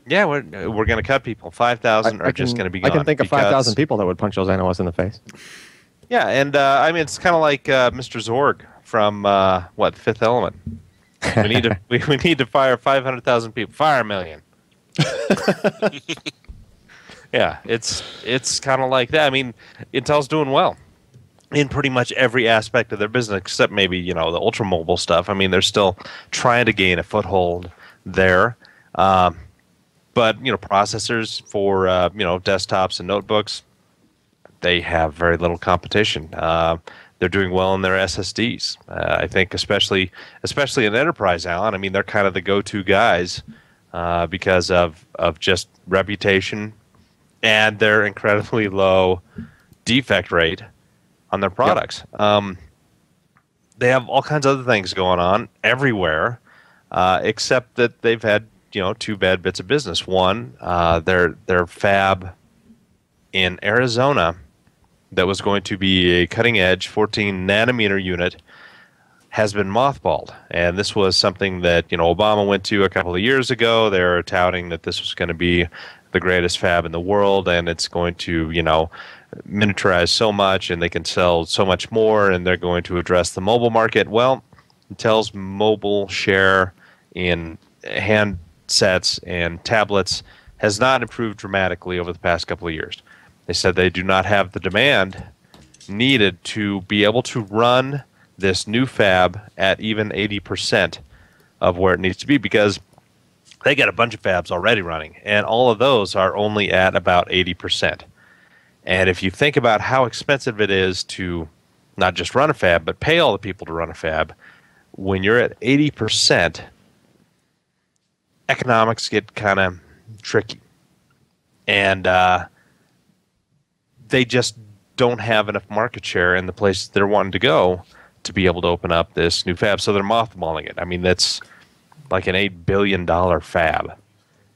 Yeah, we're going to cut people. 5,000 are just going to be gone. I can think of because- 5,000 people that would punch those analysts in the face. Yeah, and I mean, it's kind of like Mr. Zorg from Fifth Element. We need to we need to fire 500,000 people. Fire 1 million. Yeah, it's kind of like that. I mean, Intel's doing well in pretty much every aspect of their business, except maybe the ultra mobile stuff. I mean, they're still trying to gain a foothold there. But processors for desktops and notebooks, they have very little competition. They're doing well in their SSDs. I think especially in enterprise, Alan. I mean, they're kind of the go-to guys because of just reputation and their incredibly low defect rate on their products. Yep. They have all kinds of other things going on everywhere, except that they've had two bad bits of business. One, their fab in Arizona that was going to be a cutting-edge 14 nanometer unit has been mothballed. And this was something that Obama went to a couple of years ago. They were touting that this was going to be the greatest fab in the world, and it's going to miniaturize so much, and they can sell so much more, and they're going to address the mobile market. Well, Intel's mobile share in handsets and tablets has not improved dramatically over the past couple of years. They said they do not have the demand needed to be able to run this new fab at even 80% of where it needs to be, because they got a bunch of fabs already running, and all of those are only at about 80%. And if you think about how expensive it is to not just run a fab, but pay all the people to run a fab, when you're at 80%, economics get kind of tricky. And they just don't have enough market share in the place they're wanting to go to be able to open up this new fab. So they're mothballing it. I mean, that's like an $8 billion fab.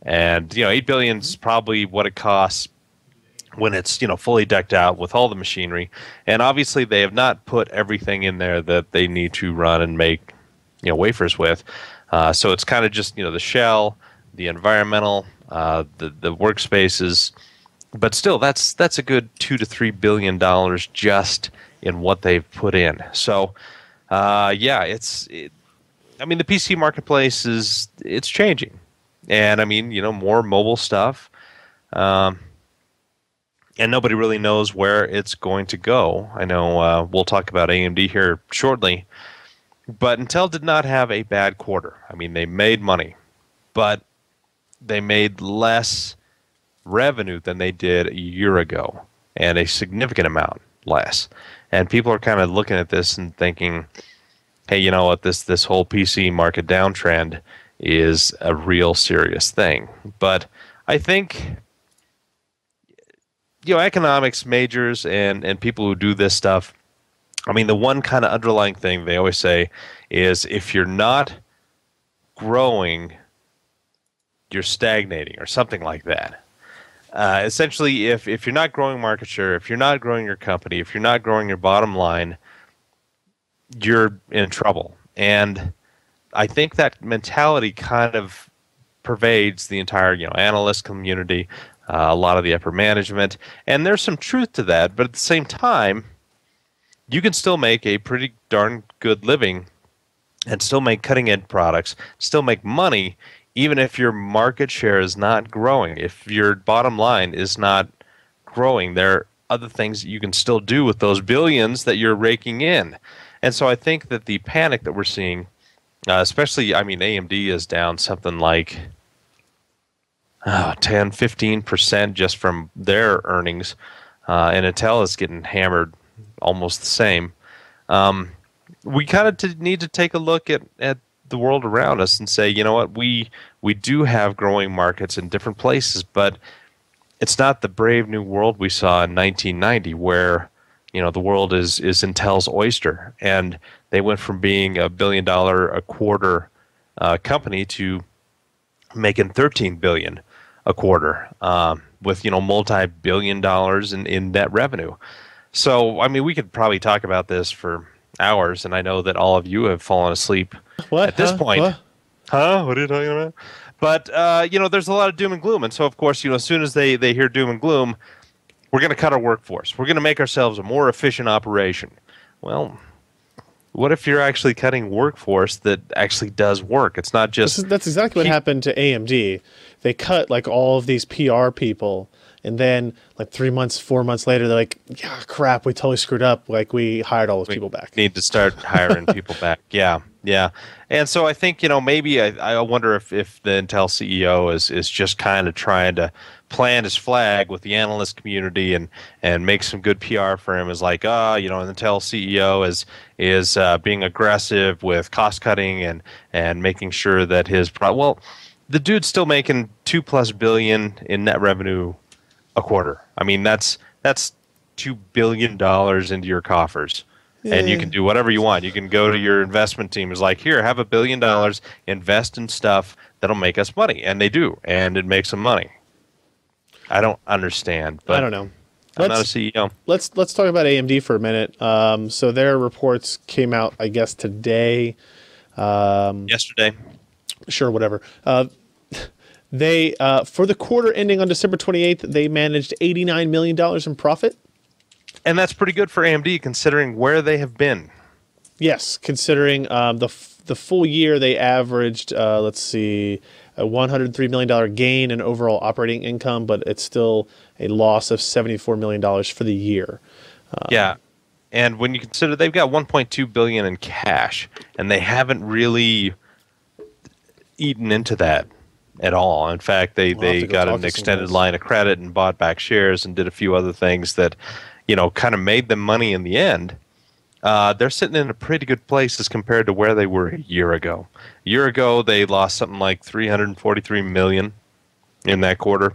And, $8 billion is probably what it costs when it's, fully decked out with all the machinery. And obviously they have not put everything in there that they need to run and make, wafers with. So it's kind of just, the shell, the environmental, the workspaces. But still, that's a good $2 to $3 billion just in what they've put in. So, I mean, the PC marketplace it's changing, and I mean, more mobile stuff, and nobody really knows where it's going to go. I know we'll talk about AMD here shortly, but Intel did not have a bad quarter. I mean, they made money, but they made less revenue than they did a year ago, and a significant amount less. And people are kind of looking at this and thinking, hey, you know what, this whole PC market downtrend is a real serious thing. But I think economics majors and people who do this stuff, I mean, the one kind of underlying thing they always say is if you're not growing, you're stagnating or something like that. Essentially, if you're not growing market share, if you're not growing your company, if you're not growing your bottom line, you're in trouble. And I think that mentality kind of pervades the entire analyst community, a lot of the upper management, and there's some truth to that. But at the same time, you can still make a pretty darn good living and still make cutting-edge products, still make money, even if your market share is not growing. If your bottom line is not growing, there are other things that you can still do with those billions that you're raking in. And so I think that the panic that we're seeing, especially, I mean, AMD is down something like 10, 15% just from their earnings, and Intel is getting hammered almost the same. We kind of need to take a look at the world around us and say, you know what, we do have growing markets in different places, but it's not the brave new world we saw in 1990 where the world is Intel's oyster, and they went from being $1 billion a quarter company to making $13 billion a quarter with multi-billion dollars in net revenue. So I mean, we could probably talk about this for hours, and I know that all of you have fallen asleep at this point. What? What are you talking about? But there's a lot of doom and gloom, and so of course, as soon as they hear doom and gloom, we're going to cut our workforce. We're going to make ourselves a more efficient operation. Well, what if you're actually cutting workforce that actually does work? It's not just... That's exactly what happened to AMD. They cut like all of these PR people, and then like 3 months, 4 months later, they're like, yeah, crap, we totally screwed up. Like we hired all those people back. Need to start hiring people back. Yeah. And so I think, maybe I wonder if the Intel CEO is just kind of trying to plant his flag with the analyst community and make some good PR for him. Is like, an Intel CEO is being aggressive with cost cutting and making sure that his the dude's still making $2+ billion in net revenue a quarter. I mean, that's $2 billion into your coffers. Yeah. And you can do whatever you want. You can go to your investment team. It's like, here, have $1 billion, invest in stuff that'll make us money. And they do. And it makes them money. I don't understand. But I don't know. I'm not a CEO. Let's talk about AMD for a minute. So their reports came out, I guess, today. Yesterday. Sure, whatever. They for the quarter ending on December 28th, they managed $89 million in profit. And that's pretty good for AMD considering where they have been. Yes, considering the full year they averaged, a $103 million gain in overall operating income, but it's still a loss of $74 million for the year. Yeah, and when you consider they've got $1.2 billion in cash, and they haven't really eaten into that at all. In fact, they got an extended line of credit and bought back shares and did a few other things that kind of made them money in the end. They're sitting in a pretty good place as compared to where they were a year ago. A year ago, they lost something like $343 million in that quarter.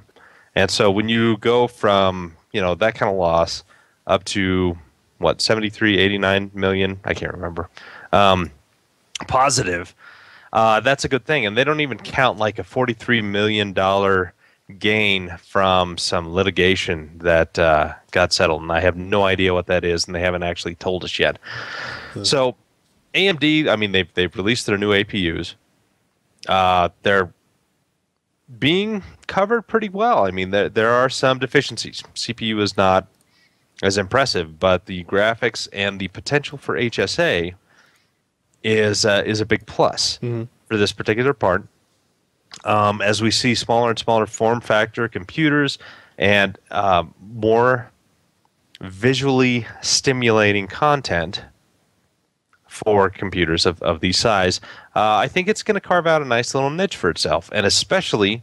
And so when you go from, that kind of loss up to, 89 million? I can't remember. Positive. That's a good thing. And they don't even count like a $43 million gain from some litigation that got settled, and I have no idea what that is, and they haven't actually told us yet. So AMD, I mean, they've released their new APUs. They're being covered pretty well. I mean, there are some deficiencies. CPU is not as impressive, but the graphics and the potential for HSA is a big plus for this particular part. As we see smaller and smaller form factor computers and more visually stimulating content for computers of these size, I think it's going to carve out a nice little niche for itself. And especially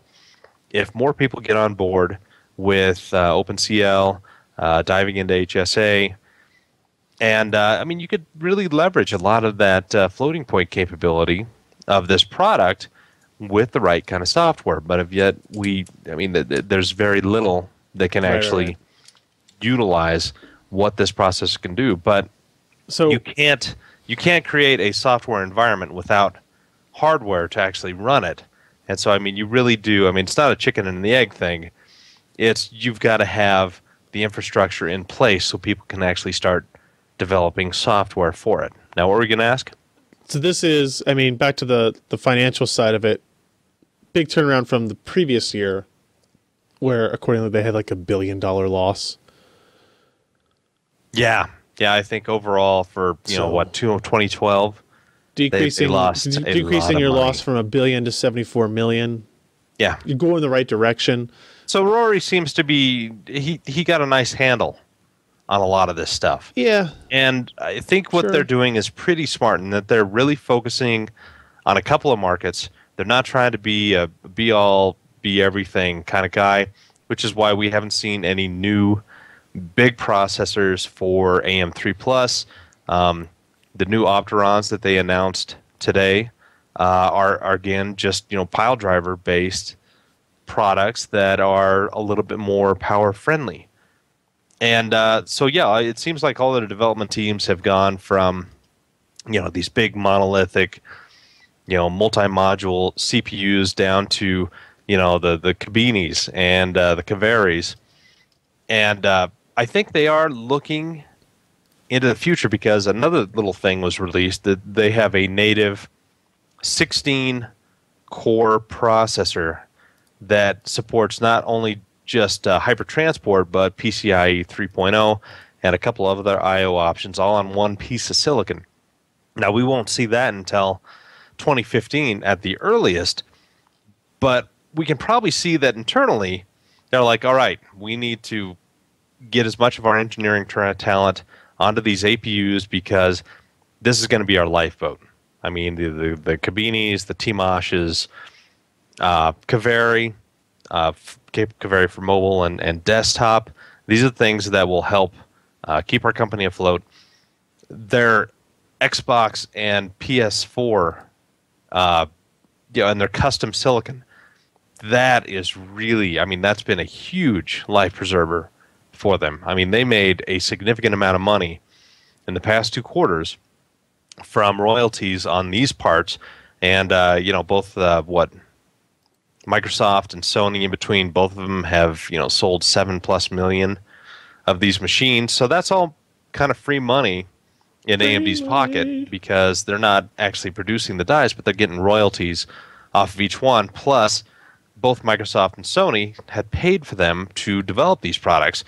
if more people get on board with OpenCL, diving into HSA. And, you could really leverage a lot of that floating point capability of this product with the right kind of software, but if yet there's very little that can actually utilize what this processor can do. But so you can't create a software environment without hardware to actually run it. And so you really do. It's not a chicken and the egg thing. You've got to have the infrastructure in place so people can actually start developing software for it. Now, what were we going to ask? So this is, back to the financial side of it, big turnaround from the previous year, where accordingly they had like $1 billion loss. Yeah, I think overall for 2012, decreasing your loss from $1 billion to $74 million. Yeah, you go in the right direction. So Rory seems to be he got a nice handle on a lot of this stuff. Yeah. And I think what they're doing is pretty smart in that they're really focusing on a couple of markets. They're not trying to be a be-all, be-everything kind of guy, which is why we haven't seen any new big processors for AM3+. The new Opterons that they announced today are again, just pile driver-based products that are a little bit more power-friendly. And it seems like all the development teams have gone from, these big monolithic, multi-module CPUs down to, the Cabinis and the Caveris. And I think they are looking into the future because another little thing was released that they have a native 16 core processor that supports not only just hypertransport, but PCIe 3.0 and a couple of other I/O options, all on one piece of silicon. Now, we won't see that until 2015 at the earliest, but we can probably see that internally. They're like, all right, we need to get as much of our engineering talent onto these APUs because this is going to be our lifeboat. I mean, the Kabinis, the Timoshes, Kaveri, Kaveri for mobile and desktop. These are the things that will help keep our company afloat. Their Xbox and PS4, and their custom silicon, that is really, I mean, that's been a huge life preserver for them. I mean, they made a significant amount of money in the past 2 quarters from royalties on these parts, and both Microsoft and Sony in between, both of them have sold 7+ million of these machines. So that's all kind of free money in AMD's pocket because they're not actually producing the dies, but they're getting royalties off of each one. Plus, both Microsoft and Sony had paid for them to develop these products.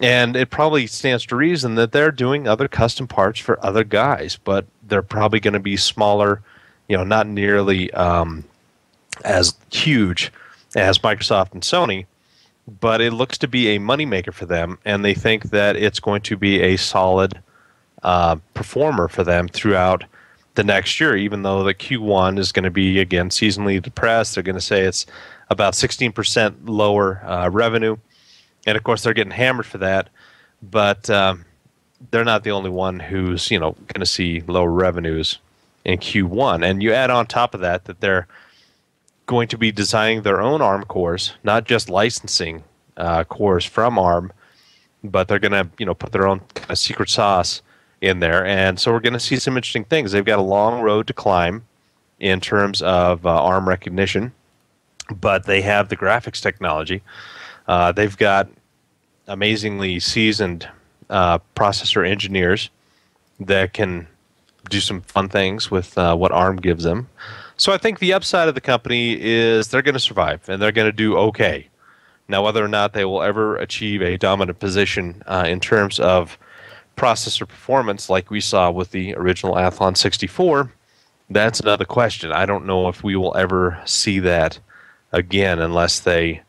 And it probably stands to reason that they're doing other custom parts for other guys, but they're probably going to be smaller, not nearly as huge as Microsoft and Sony, but it looks to be a moneymaker for them, and they think that it's going to be a solid performer for them throughout the next year, even though the Q1 is going to be, again, seasonally depressed. They're going to say it's about 16% lower revenue. And, of course, they're getting hammered for that. But they're not the only one who's, going to see lower revenues in Q1. And you add on top of that they're going to be designing their own ARM cores, not just licensing cores from ARM, but they're going to put their own kind of secret sauce in there. And so we're going to see some interesting things. They've got a long road to climb in terms of ARM recognition, but they have the graphics technology. They've got amazingly seasoned processor engineers that can do some fun things with what ARM gives them. So I think the upside of the company is they're going to survive, and they're going to do okay. Now, whether or not they will ever achieve a dominant position in terms of processor performance like we saw with the original Athlon 64, that's another question. I don't know if we will ever see that again unless they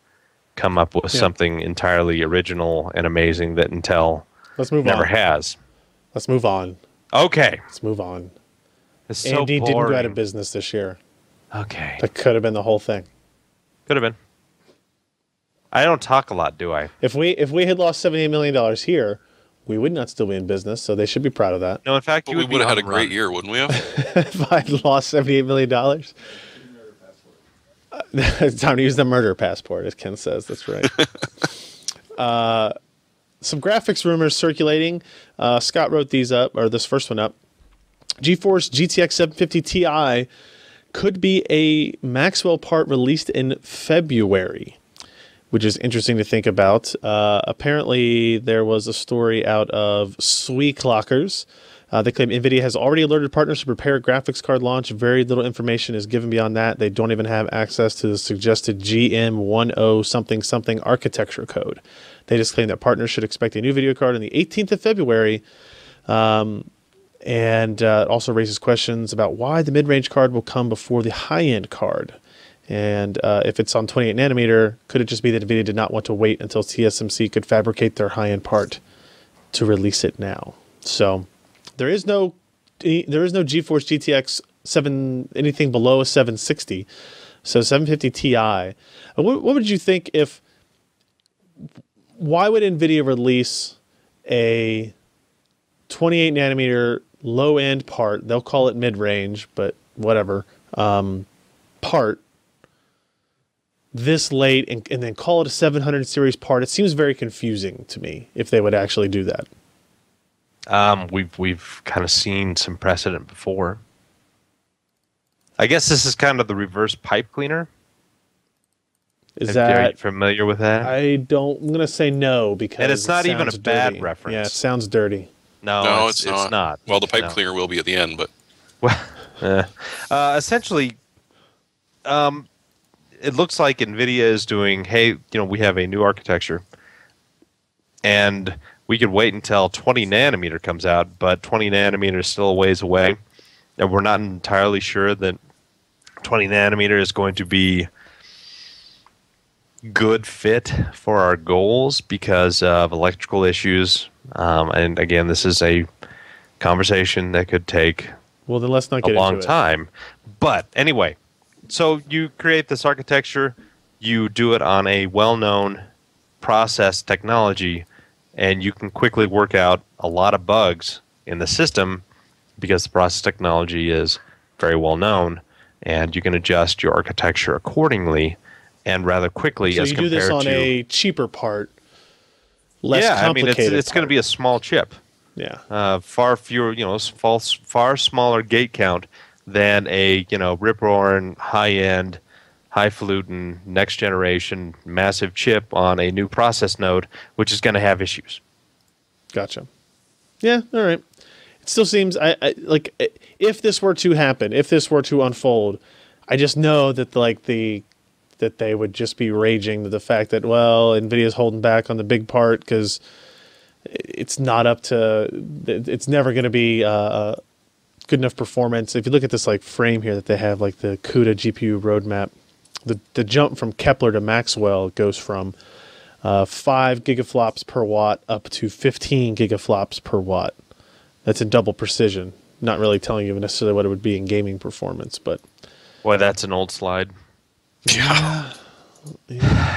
come up with something entirely original and amazing that Intel never has. Let's move on. Okay. Let's move on. It's so AMD didn't boring. go out of business this year. Okay. That could have been the whole thing. Could have been. I don't talk a lot, do I? If we had lost $78 million here, we would not still be in business, so they should be proud of that. No, in fact, But we would have had a great year, wouldn't we have? If I had lost $78 million. It's time to use the murder passport, as Ken says. That's right. Some graphics rumors circulating. Scott wrote these up, or this first one up. GeForce GTX 750 Ti could be a Maxwell part released in February, which is interesting to think about. Apparently, there was a story out of Clockers. They claim NVIDIA has already alerted partners to prepare a graphics card launch. Very little information is given beyond that. They don't even have access to the suggested GM10 architecture code. They just claim that partners should expect a new video card on the 18th of February. And it also raises questions about why the mid-range card will come before the high-end card. And if it's on 28 nanometer, could it just be that NVIDIA did not want to wait until TSMC could fabricate their high-end part to release it now? So there is no GeForce GTX 7 anything below a 760. So 750 Ti. What would you think if? Why would NVIDIA release a 28 nanometer low-end part? They'll call it mid-range, but whatever. Part this late and then call it a 700 series part. It seems very confusing to me if they would actually do that. We've kind of seen some precedent before. I guess this is kind of the reverse pipe cleaner. Are you familiar with that? I'm going to say no because and it's not even a bad dirty. reference. Yeah, it sounds dirty. No, it's not. Well, the pipe cleaner will be at the end, but well, essentially, it looks like NVIDIA is doing, hey, we have a new architecture, and we could wait until 20 nanometer comes out, but 20 nanometer is still a ways away, and we're not entirely sure that 20 nanometer is going to be good fit for our goals because of electrical issues. And again, this is a conversation that could take Well, then let's not a get long into it. time. But anyway, so you create this architecture, you do it on a well-known process technology, and you can quickly work out a lot of bugs in the system because the process technology is very well known, and you can adjust your architecture accordingly and rather quickly So as you do compared this on to a cheaper part, less yeah, I mean complicated. it's going to be a small chip. Yeah. Far fewer, far smaller gate count than a, rip-roaring, high-end, highfalutin, next-generation, massive chip on a new process node, which is going to have issues. Gotcha. Yeah. All right. It still seems like if this were to happen, if this were to unfold, I just know that that they would just be raging to the fact that, well, NVIDIA's holding back on the big part because it's not up to, it's never going to be good enough performance. If you look at this frame here that they have, the CUDA GPU roadmap, the jump from Kepler to Maxwell goes from 5 gigaflops per watt up to 15 gigaflops per watt. That's in double precision. Not really telling you necessarily what it would be in gaming performance, but Boy, that's an old slide. yeah.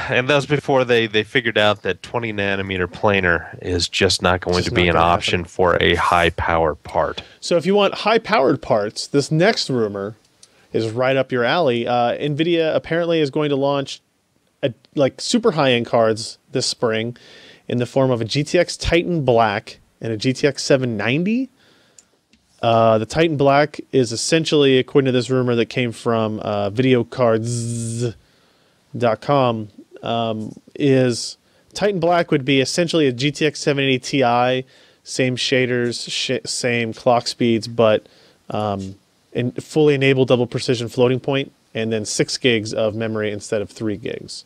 And that was before they figured out that 20 nanometer planar is just not going Just to be not an gonna option happen. for a high power part. So if you want high-powered parts, this next rumor is right up your alley. NVIDIA apparently is going to launch super high-end cards this spring in the form of a GTX Titan Black and a GTX 790. The Titan Black is essentially, according to this rumor that came from videocards.com, is Titan Black would be essentially a GTX 780 Ti, same shaders, same clock speeds, but fully enabled double precision floating point, and then 6 gigs of memory instead of 3 gigs,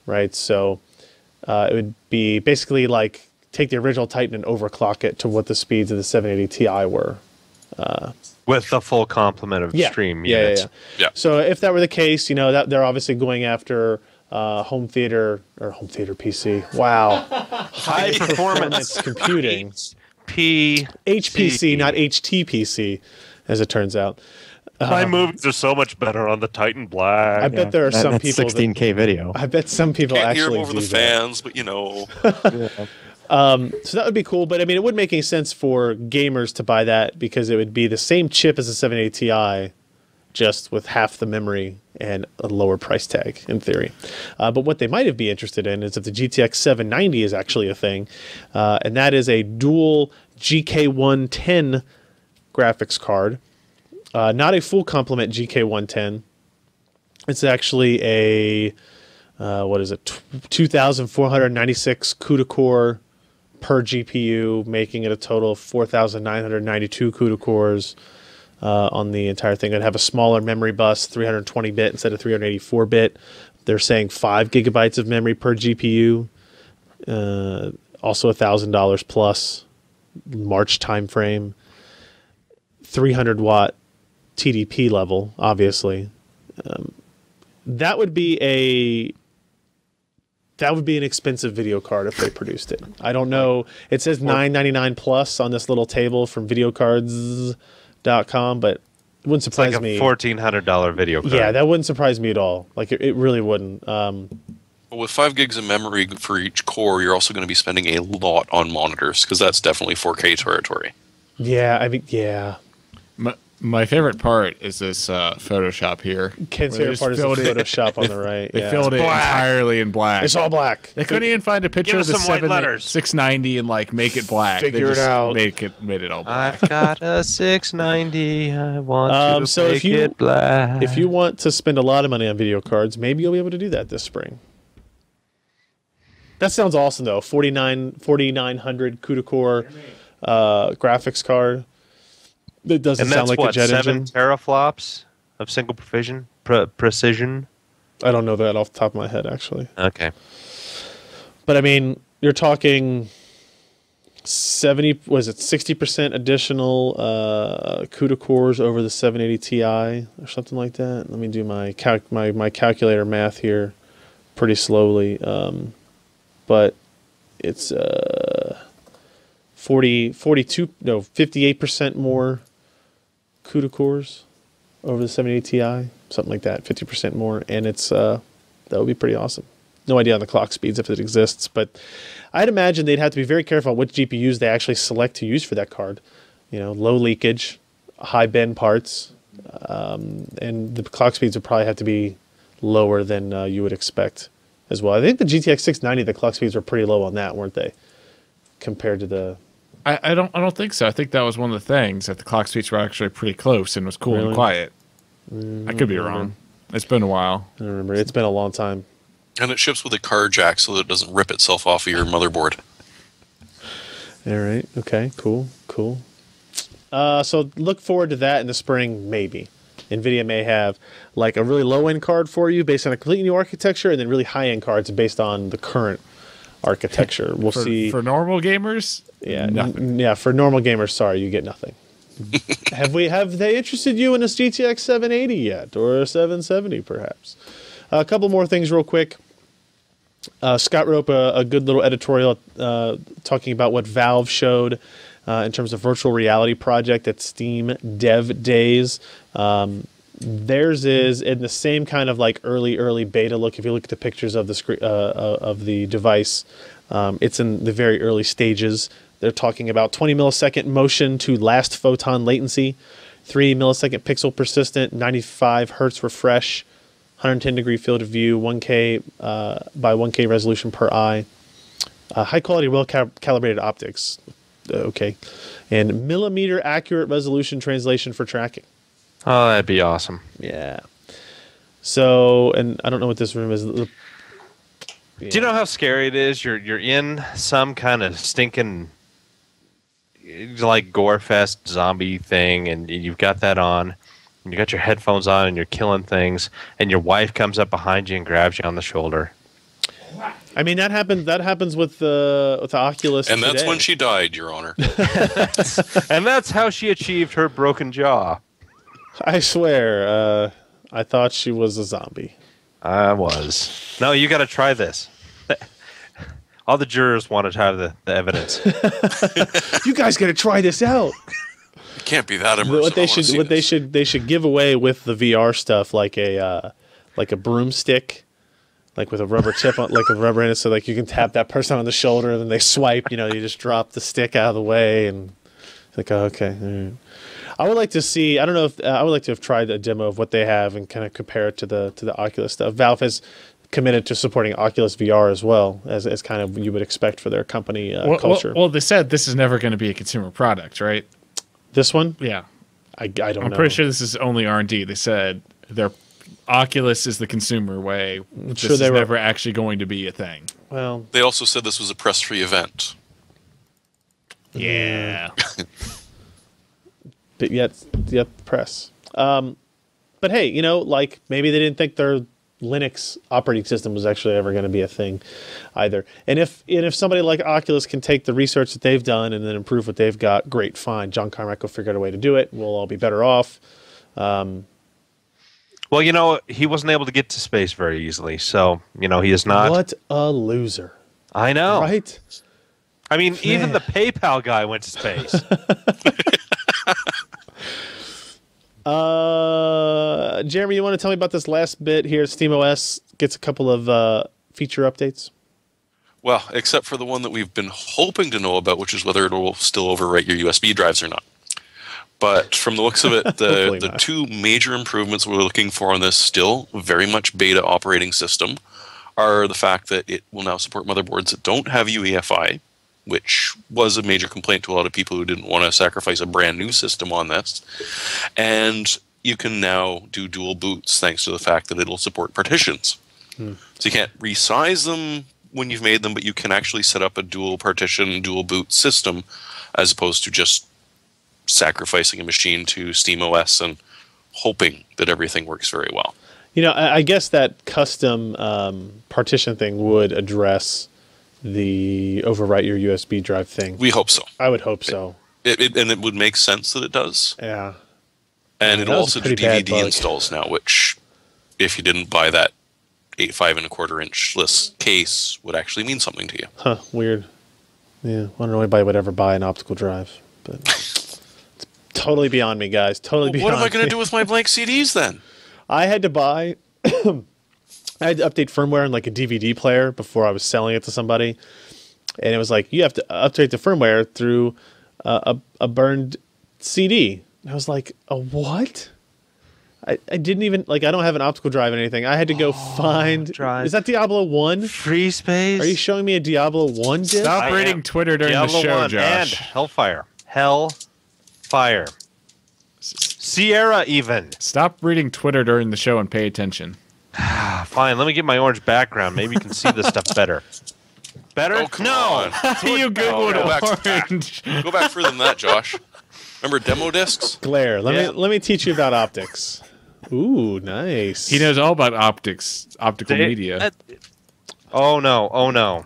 right? So it would be basically take the original Titan and overclock it to what the speeds of the 780 Ti were. With the full complement of stream units. Yeah. So if that were the case, that they're obviously going after home theater PC. Wow. High performance computing. HPC, not HTPC, as it turns out. My movies are so much better on the Titan Black. I bet there are some That's people. 16K video. I bet some people Can't hear actually him over do the that. fans, but So that would be cool, but I mean, it would make any sense for gamers to buy that because it would be the same chip as a 780 Ti, just with half the memory and a lower price tag in theory. But what they might be interested in is if the GTX 790 is actually a thing, and that is a dual GK110 graphics card, not a full complement GK110. It's actually a 2,496 CUDA core per GPU, making it a total of 4,992 CUDA cores on the entire thing. It'd have a smaller memory bus, 320-bit instead of 384-bit. They're saying 5 gigabytes of memory per GPU. Also $1,000 plus March timeframe. 300-watt TDP level, obviously. That would be an expensive video card if they produced it. I don't know. It says $999 plus on this little table from videocards.com, but it wouldn't It's like surprise a me. $1,400 video card. Yeah, that wouldn't surprise me at all. It really wouldn't. with 5 gigs of memory for each core, you're also going to be spending a lot on monitors because that's definitely 4K territory. Yeah, I mean, yeah. My favorite part is this Photoshop here. Ken's where they favorite part is the just filled it- Photoshop on the right. They yeah. filled it entirely in black. It's all black. They couldn't even find a picture Give of the us some white 7 letters. 690 and make it black. Figure they it just out. Made it all black. I've got a 690. I want to So make it black. if you want to spend a lot of money on video cards, maybe you'll be able to do that this spring. That sounds awesome, though. 4900 CUDA core graphics card. That doesn't and sound that's like what, a jet 7 engine. teraflops of single precision? precision? I don't know that off the top of my head, actually. Okay. But I mean, you're talking 60% additional CUDA cores over the 780 Ti or something like that. Let me do my my calculator math here pretty slowly. But it's 58% more CUDA cores over the 780 Ti, something like that, 50% more, and it's that would be pretty awesome. No idea on the clock speeds if it exists, but I'd imagine they'd have to be very careful on which GPUs they actually select to use for that card. You know, low leakage, high bend parts, and the clock speeds would probably have to be lower than you would expect as well. I think the GTX 690, the clock speeds were pretty low on that, weren't they? Compared to the... I don't think so. I think that was one of the things, that the clock speeds were actually pretty close and was cool and quiet. I could be wrong. It's been a while. I don't remember. It's been a long time. And it ships with a card jack so that it doesn't rip itself off of your motherboard. All right. Okay. Cool. Cool. So look forward to that in the spring, maybe. NVIDIA may have like a really low-end card for you based on a completely new architecture, and then really high-end cards based on the current architecture. We'll see. For normal gamers, Yeah, nothing. yeah. For normal gamers, sorry, you get nothing. Have they interested you in a GTX 780 yet, or a 770 perhaps? A couple more things real quick. Scott wrote a good little editorial talking about what Valve showed in terms of virtual reality project at Steam Dev Days. Theirs is in the same kind of like early beta look. If you look at the pictures of the screen of the device, it's in the very early stages. They're talking about 20 millisecond motion to last photon latency, 3 millisecond pixel persistent, 95 hertz refresh, 110 degree field of view, 1K by 1K resolution per eye, high quality, well calibrated optics, okay, and millimeter accurate resolution translation for tracking. Oh, that'd be awesome. Yeah. So, and I don't know what this room is. Do you know how scary it is? You're in some kind of stinking like gore fest zombie thing, and you've got that on, and you got your headphones on, and you're killing things, and your wife comes up behind you and grabs you on the shoulder. I mean, that happens with the Oculus, And that's today. when she died, Your Honor. And that's how she achieved her broken jaw. I swear, I thought she was a zombie. I was. No, you got to try this. All the jurors want to try the evidence. You guys got to try this out. It can't be that immersive. They should give away with the VR stuff like a broomstick, like with a rubber tip on, like a rubber in it, so like you can tap that person on the shoulder and then they swipe. You know, you just drop the stick out of the way and it's like, oh, okay. All right. I would like to see. I don't know if I would like to have tried a demo of what they have and kind of compare it to the Oculus stuff. Valve has committed to supporting Oculus VR as well as kind of you would expect for their company culture. Well, they said this is never going to be a consumer product, right? This one, Yeah. I don't know. I'm pretty sure this is only R&D. They said their Oculus is the consumer way. This sure is they were- never actually going to be a thing. Well, They also said this was a press-free event. Yeah. but yet press. But hey, you know, like maybe they didn't think their Linux operating system was actually ever going to be a thing either. And if somebody like Oculus can take the research that they've done and then improve what they've got, great, fine. John Carmack will figure out a way to do it. We'll all be better off. Well, you know, he wasn't able to get to space very easily, so, you know, he is not... What a loser. I know. Right? I mean, even the PayPal guy went to space. Jeremy, you want to tell me about this last bit here? SteamOS gets a couple of feature updates. Well, except for the one that we've been hoping to know about, which is whether it will still overwrite your USB drives or not. But from the looks of it, Hopefully the not. two major improvements we're looking for on this still very much beta operating system are the fact that it will now support motherboards that don't have UEFI, which was a major complaint to a lot of people who didn't want to sacrifice a brand new system on this. And you can now do dual boots thanks to the fact that it'll support partitions. So you can't resize them when you've made them, but you can actually set up a dual partition, dual boot system as opposed to just sacrificing a machine to SteamOS and hoping that everything works very well. I guess that custom partition thing would address the overwrite your USB drive thing. We hope so. I would hope so. And it would make sense that it does. Yeah. And Yeah, it'll that was a also do pretty bad DVD bug. installs now, which, if you didn't buy that 5.25 inch case, would actually mean something to you. Huh, weird. Yeah, I don't know anybody would ever buy an optical drive, but it's totally beyond me, guys. Totally beyond What am I going me. to do with my blank CDs then? I had to buy, I had to update firmware in like a DVD player before I was selling it to somebody. And it was like, you have to update the firmware through a burned CD. And I was like, a what? I didn't even, like, I don't have an optical drive or anything. I had to go find, drive. is that Diablo 1? Free space. Are you showing me a Diablo 1 disc? Stop I reading am. Twitter during Diablo the show, 1 and Josh. Hellfire. Hellfire. Sierra even. Stop reading Twitter during the show and pay attention. Fine, let me get my orange background. Maybe you can see this stuff better. Better? Oh, come no. on. You googled go back. orange. Go back further than that, Josh. Remember demo discs? Glare. Yeah. Let me teach you about optics. Ooh, nice. He knows all about optical They- media. Oh no. Oh no.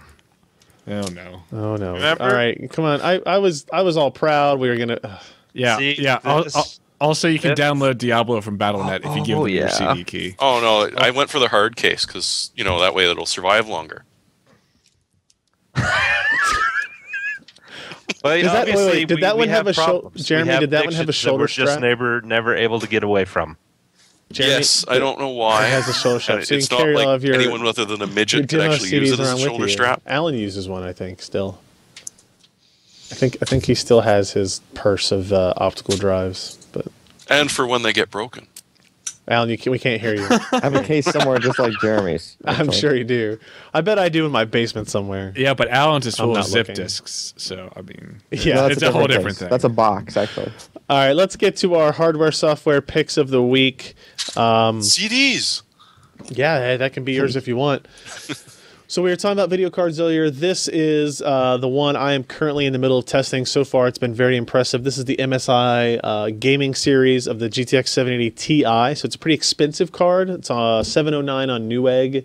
Oh no. Oh no! Remember? All right, come on. I was all proud. We were gonna. Yeah, See, yeah. this- Also, you can this- download Diablo from BattleNet if you give them your yeah. CD key. Oh, no. I went for the hard case because, that way it'll survive longer. Well, Does that- wait, obviously, did that we one have a problems. Jeremy, We have did that one have a addictions that shoulder we're just strap? never able to get away from. Jeremy, Yes, I don't know why. It has a shoulder strap, And so you it's can not carry like all of your anyone other than a your midget could demo actually use CDs it as around a with shoulder you. strap. Alan uses one, I think, still. I think he still has his purse of optical drives, but And for when they get broken. Alan, we can't hear you. I have a case somewhere just like Jeremy's. I'm actually. sure you do. I bet I do in my basement somewhere. Yeah, but Alan's is I'm full of not zip looking. disks, so I mean, Yeah, No, that's it's a whole different case. thing. That's a box, actually. All right, let's get to our hardware software picks of the week. CDs! Yeah, hey, that can be yours if you want. So we were talking about video cards earlier. This is the one I am currently in the middle of testing. So far, it's been very impressive. This is the MSI gaming series of the GTX 780 Ti. So it's a pretty expensive card. It's $709 on Newegg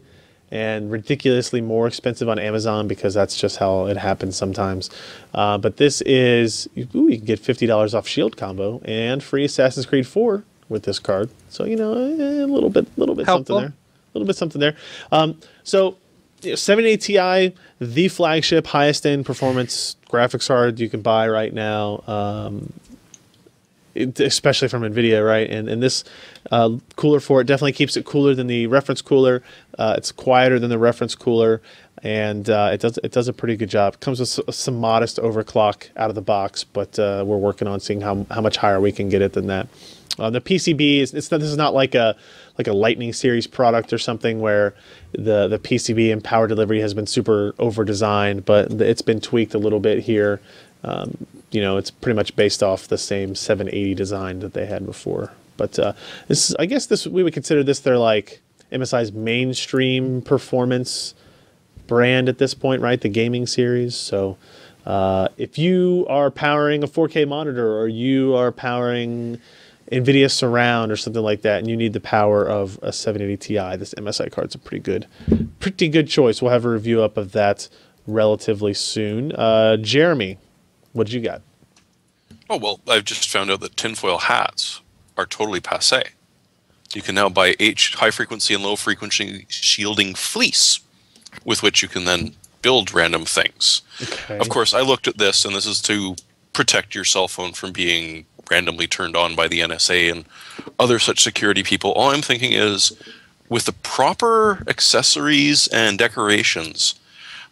and ridiculously more expensive on Amazon because that's just how it happens sometimes. But this is, ooh, you can get $50 off Shield combo and free Assassin's Creed 4 with this card. So, a little bit Helpful. something there. A little bit something there. So 780 Ti, the flagship, highest end performance graphics card you can buy right now, especially from NVIDIA, right? And this cooler for it definitely keeps it cooler than the reference cooler. It's quieter than the reference cooler, and it does a pretty good job. It comes with some modest overclock out of the box, but we're working on seeing how much higher we can get it than that. The PCB this is not like a Lightning series product or something where the PCB and power delivery has been super over designed, but it's been tweaked a little bit here. It's pretty much based off the same 780 design that they had before. But I guess we would consider this their like MSI's mainstream performance brand at this point, right? The gaming series. So if you are powering a 4K monitor or you are powering NVIDIA Surround or something like that, and you need the power of a 780 Ti, this MSI card's a pretty good choice. We'll have a review up of that relatively soon. Jeremy, what did you got? Oh, well, I've just found out that tinfoil hats are totally passé. You can now buy high frequency and low frequency shielding fleece with which you can then build random things. Okay. Of course, I looked at this, and this is to protect your cell phone from being randomly turned on by the NSA and other such security people. All I'm thinking is, with the proper accessories and decorations,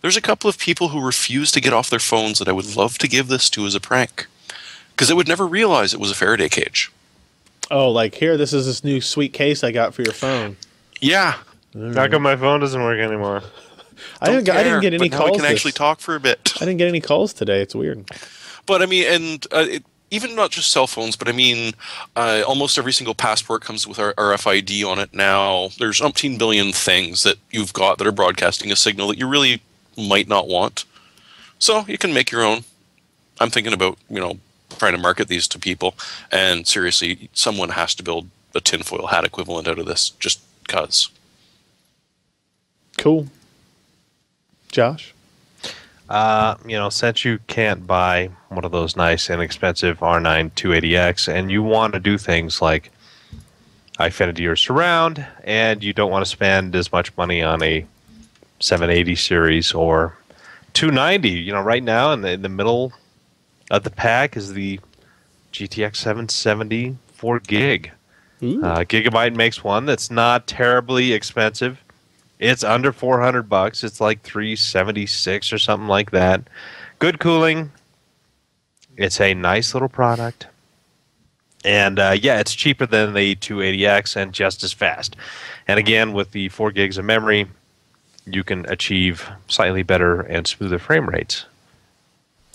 there's a couple of people who refuse to get off their phones that I would love to give this to as a prank, because they would never realize it was a Faraday cage. Oh, like here, this is this new sweet case I got for your phone. Yeah. How come my phone doesn't work anymore? I didn't get any but now calls. we can actually talk for a bit. I didn't get any calls today. It's weird. But I mean, and even not just cell phones, but I mean, almost every single passport comes with our RFID on it now. There's umpteen billion things that you've got that are broadcasting a signal that you really might not want. So you can make your own. I'm thinking about, trying to market these to people. And seriously, someone has to build a tinfoil hat equivalent out of this, just because. Cool. Josh? Since you can't buy one of those nice, inexpensive R9 280X, and you want to do things like Infinity or Surround, and you don't want to spend as much money on a 780 series or 290, right now in the middle of the pack is the GTX 770 4 gig. Gigabyte makes one that's not terribly expensive. It's under $400. It's like $376 or something like that. Good cooling. It's a nice little product. And it's cheaper than the 280X and just as fast. And again, with the 4 gigs of memory, you can achieve slightly better and smoother frame rates.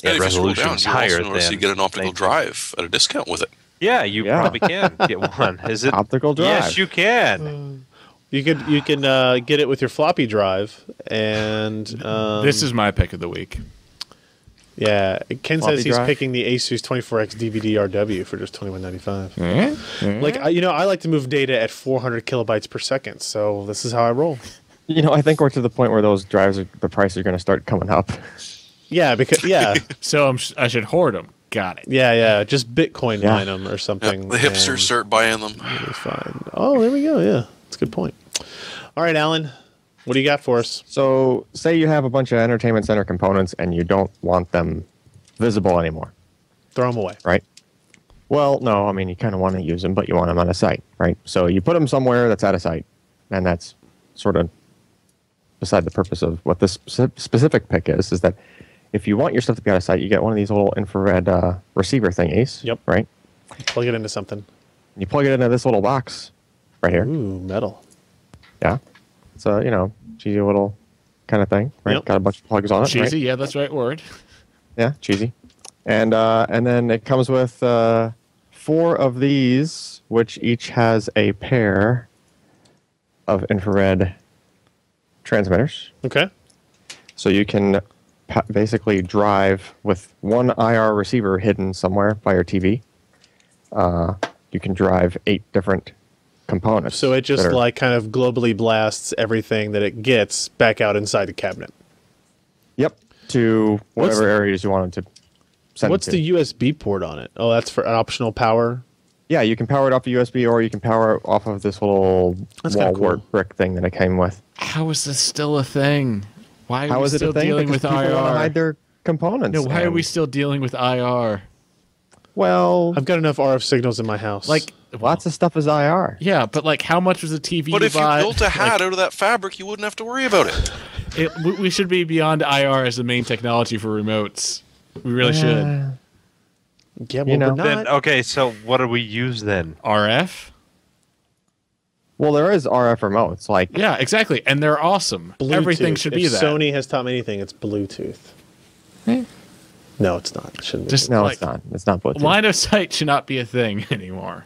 And if you scroll down, Resolutions you higher also notice than you get an optical drive at a discount with it. Yeah, you probably can get one. Is it Optical drive? Yes, you can. You can get it with your floppy drive, and This is my pick of the week. yeah. Ken Floppy says he's drive? picking the ASUS 24X DVD-RW for just $21.95. Mm-hmm. Like I like to move data at 400 kilobytes per second, so this is how I roll. I think we're to the point where those drives, the price are going to start coming up. Yeah, because So I should hoard them. Got it. yeah, just Bitcoin Yeah. mine them or something. The hipsters and start buying them. it's fine. Oh, there we go. Yeah, that's a good point. All right, Alan, what do you got for us? So, say you have a bunch of entertainment center components and you don't want them visible anymore, Throw them away. right? Well, no, I mean, you kind of want to use them, but you want them on a site, right? So you put them somewhere that's out of sight, and that's sort of beside the purpose of what this specific pick is that if you want your stuff to be out of sight, you get one of these little infrared receiver thingies, Yep. right? Plug it into something. You plug it into this little box right here. Ooh, metal. Yeah. It's a, cheesy little kind of thing, right? Yep. Got a bunch of plugs on it, Cheesy, right? yeah, that's the right word. Yeah, cheesy. And then it comes with 4 of these, which each has a pair of infrared transmitters. Okay. So you can basically drive with one IR receiver hidden somewhere by your TV. You can drive 8 different components. So it just that are- kind of globally blasts everything that it gets back out inside the cabinet. Yep. To What's- whatever areas you wanted to send What's it to. the USB port on it? Oh, that's for an optional power. Yeah, you can power it off the USB, or you can power it off of this little That's wall kinda cool. wart brick thing that it came with. How is this still a thing? Why are How we is it still a thing? dealing Because with people want to IR? hide their components. No, why are and- we still dealing with IR? Well, I've got enough RF signals in my house. Like, lots of stuff is IR. yeah, but like, how much was a TV But you if you bought? built a hat out of that fabric, you wouldn't have to worry about it. We should be beyond IR as the main technology for remotes. We really should. yeah, well, know. we're Then not. okay, so what do we use then? RF? Well, there is RF remotes. Like, Yeah, exactly. And they're awesome. Bluetooth. Everything should be If that. Sony has taught me anything, it's Bluetooth. No, it's not. It shouldn't be. Just no, like, it's not. It's not Bluetooth. line of sight should not be a thing anymore.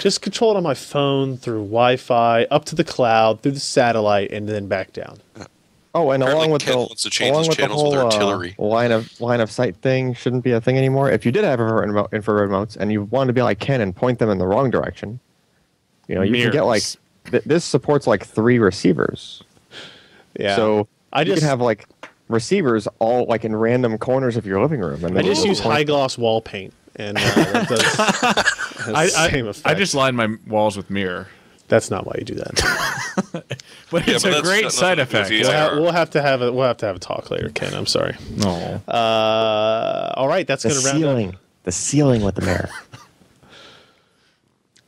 Just control it on my phone through Wi-Fi, up to the cloud, through the satellite, and then back down. Oh, and Apparently along with Ken the wants to change along his with the channels with whole artillery. line of sight thing shouldn't be a thing anymore. If you did have infrared remotes and you wanted to be like Ken and point them in the wrong direction, you can get like Mirrors. this supports like 3 receivers. Yeah. So I you just can have like receivers all like in random corners of your living room. And I then just you use point- high gloss wall paint, and that does has the same effect. I just line my walls with mirror. That's not why you do that. But it's but a that's great got side nothing to effect. do with VR. We'll have to have a talk later, Ken. I'm sorry. No. All right, that's the going to round up. ceiling, the ceiling with the mirror.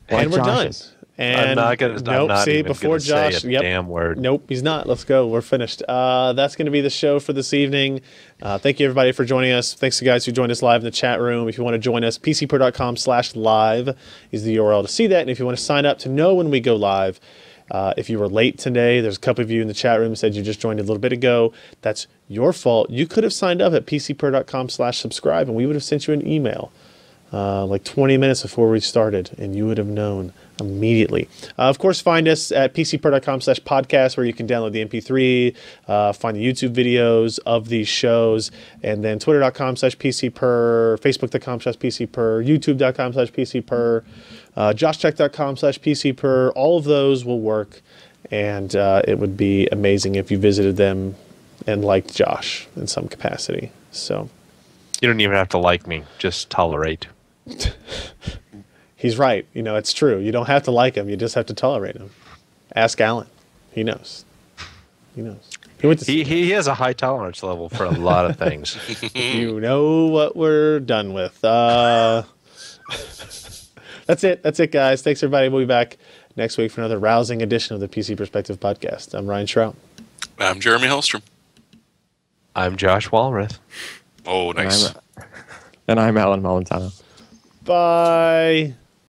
And we're done. Josh's. I'm And not nope, see, even before gonna Josh, say a yep. damn word. Nope, he's not. Let's go. We're finished. That's going to be the show for this evening. Thank you, everybody, for joining us. Thanks to you guys who joined us live in the chat room. If you want to join us, pcpro.com/live is the URL to see that. And if you want to sign up to know when we go live, if you were late today, there's a couple of you in the chat room who said you just joined a little bit ago. That's your fault. You could have signed up at pcpro.com/subscribe, and we would have sent you an email like 20 minutes before we started, and you would have known immediately. Of course, find us at pcper.com/podcast, where you can download the MP3, find the YouTube videos of these shows, and then twitter.com/pcper, facebook.com/pcper, youtube.com/pcper, joshtech.com/pcper. All of those will work, and it would be amazing if you visited them and liked Josh in some capacity. So You don't even have to like me. Just tolerate. he's right. It's true. You don't have to like him. You just have to tolerate him. Ask Alan. He knows. He knows. He went to He has a high tolerance level for a lot of things. You know what we're done with. That's it. That's it, guys. Thanks, everybody. We'll be back next week for another rousing edition of the PC Perspective Podcast. I'm Ryan Shrout. I'm Jeremy Hellstrom. I'm Josh Walrath. Oh, nice. And I'm Alan Malentano. Bye.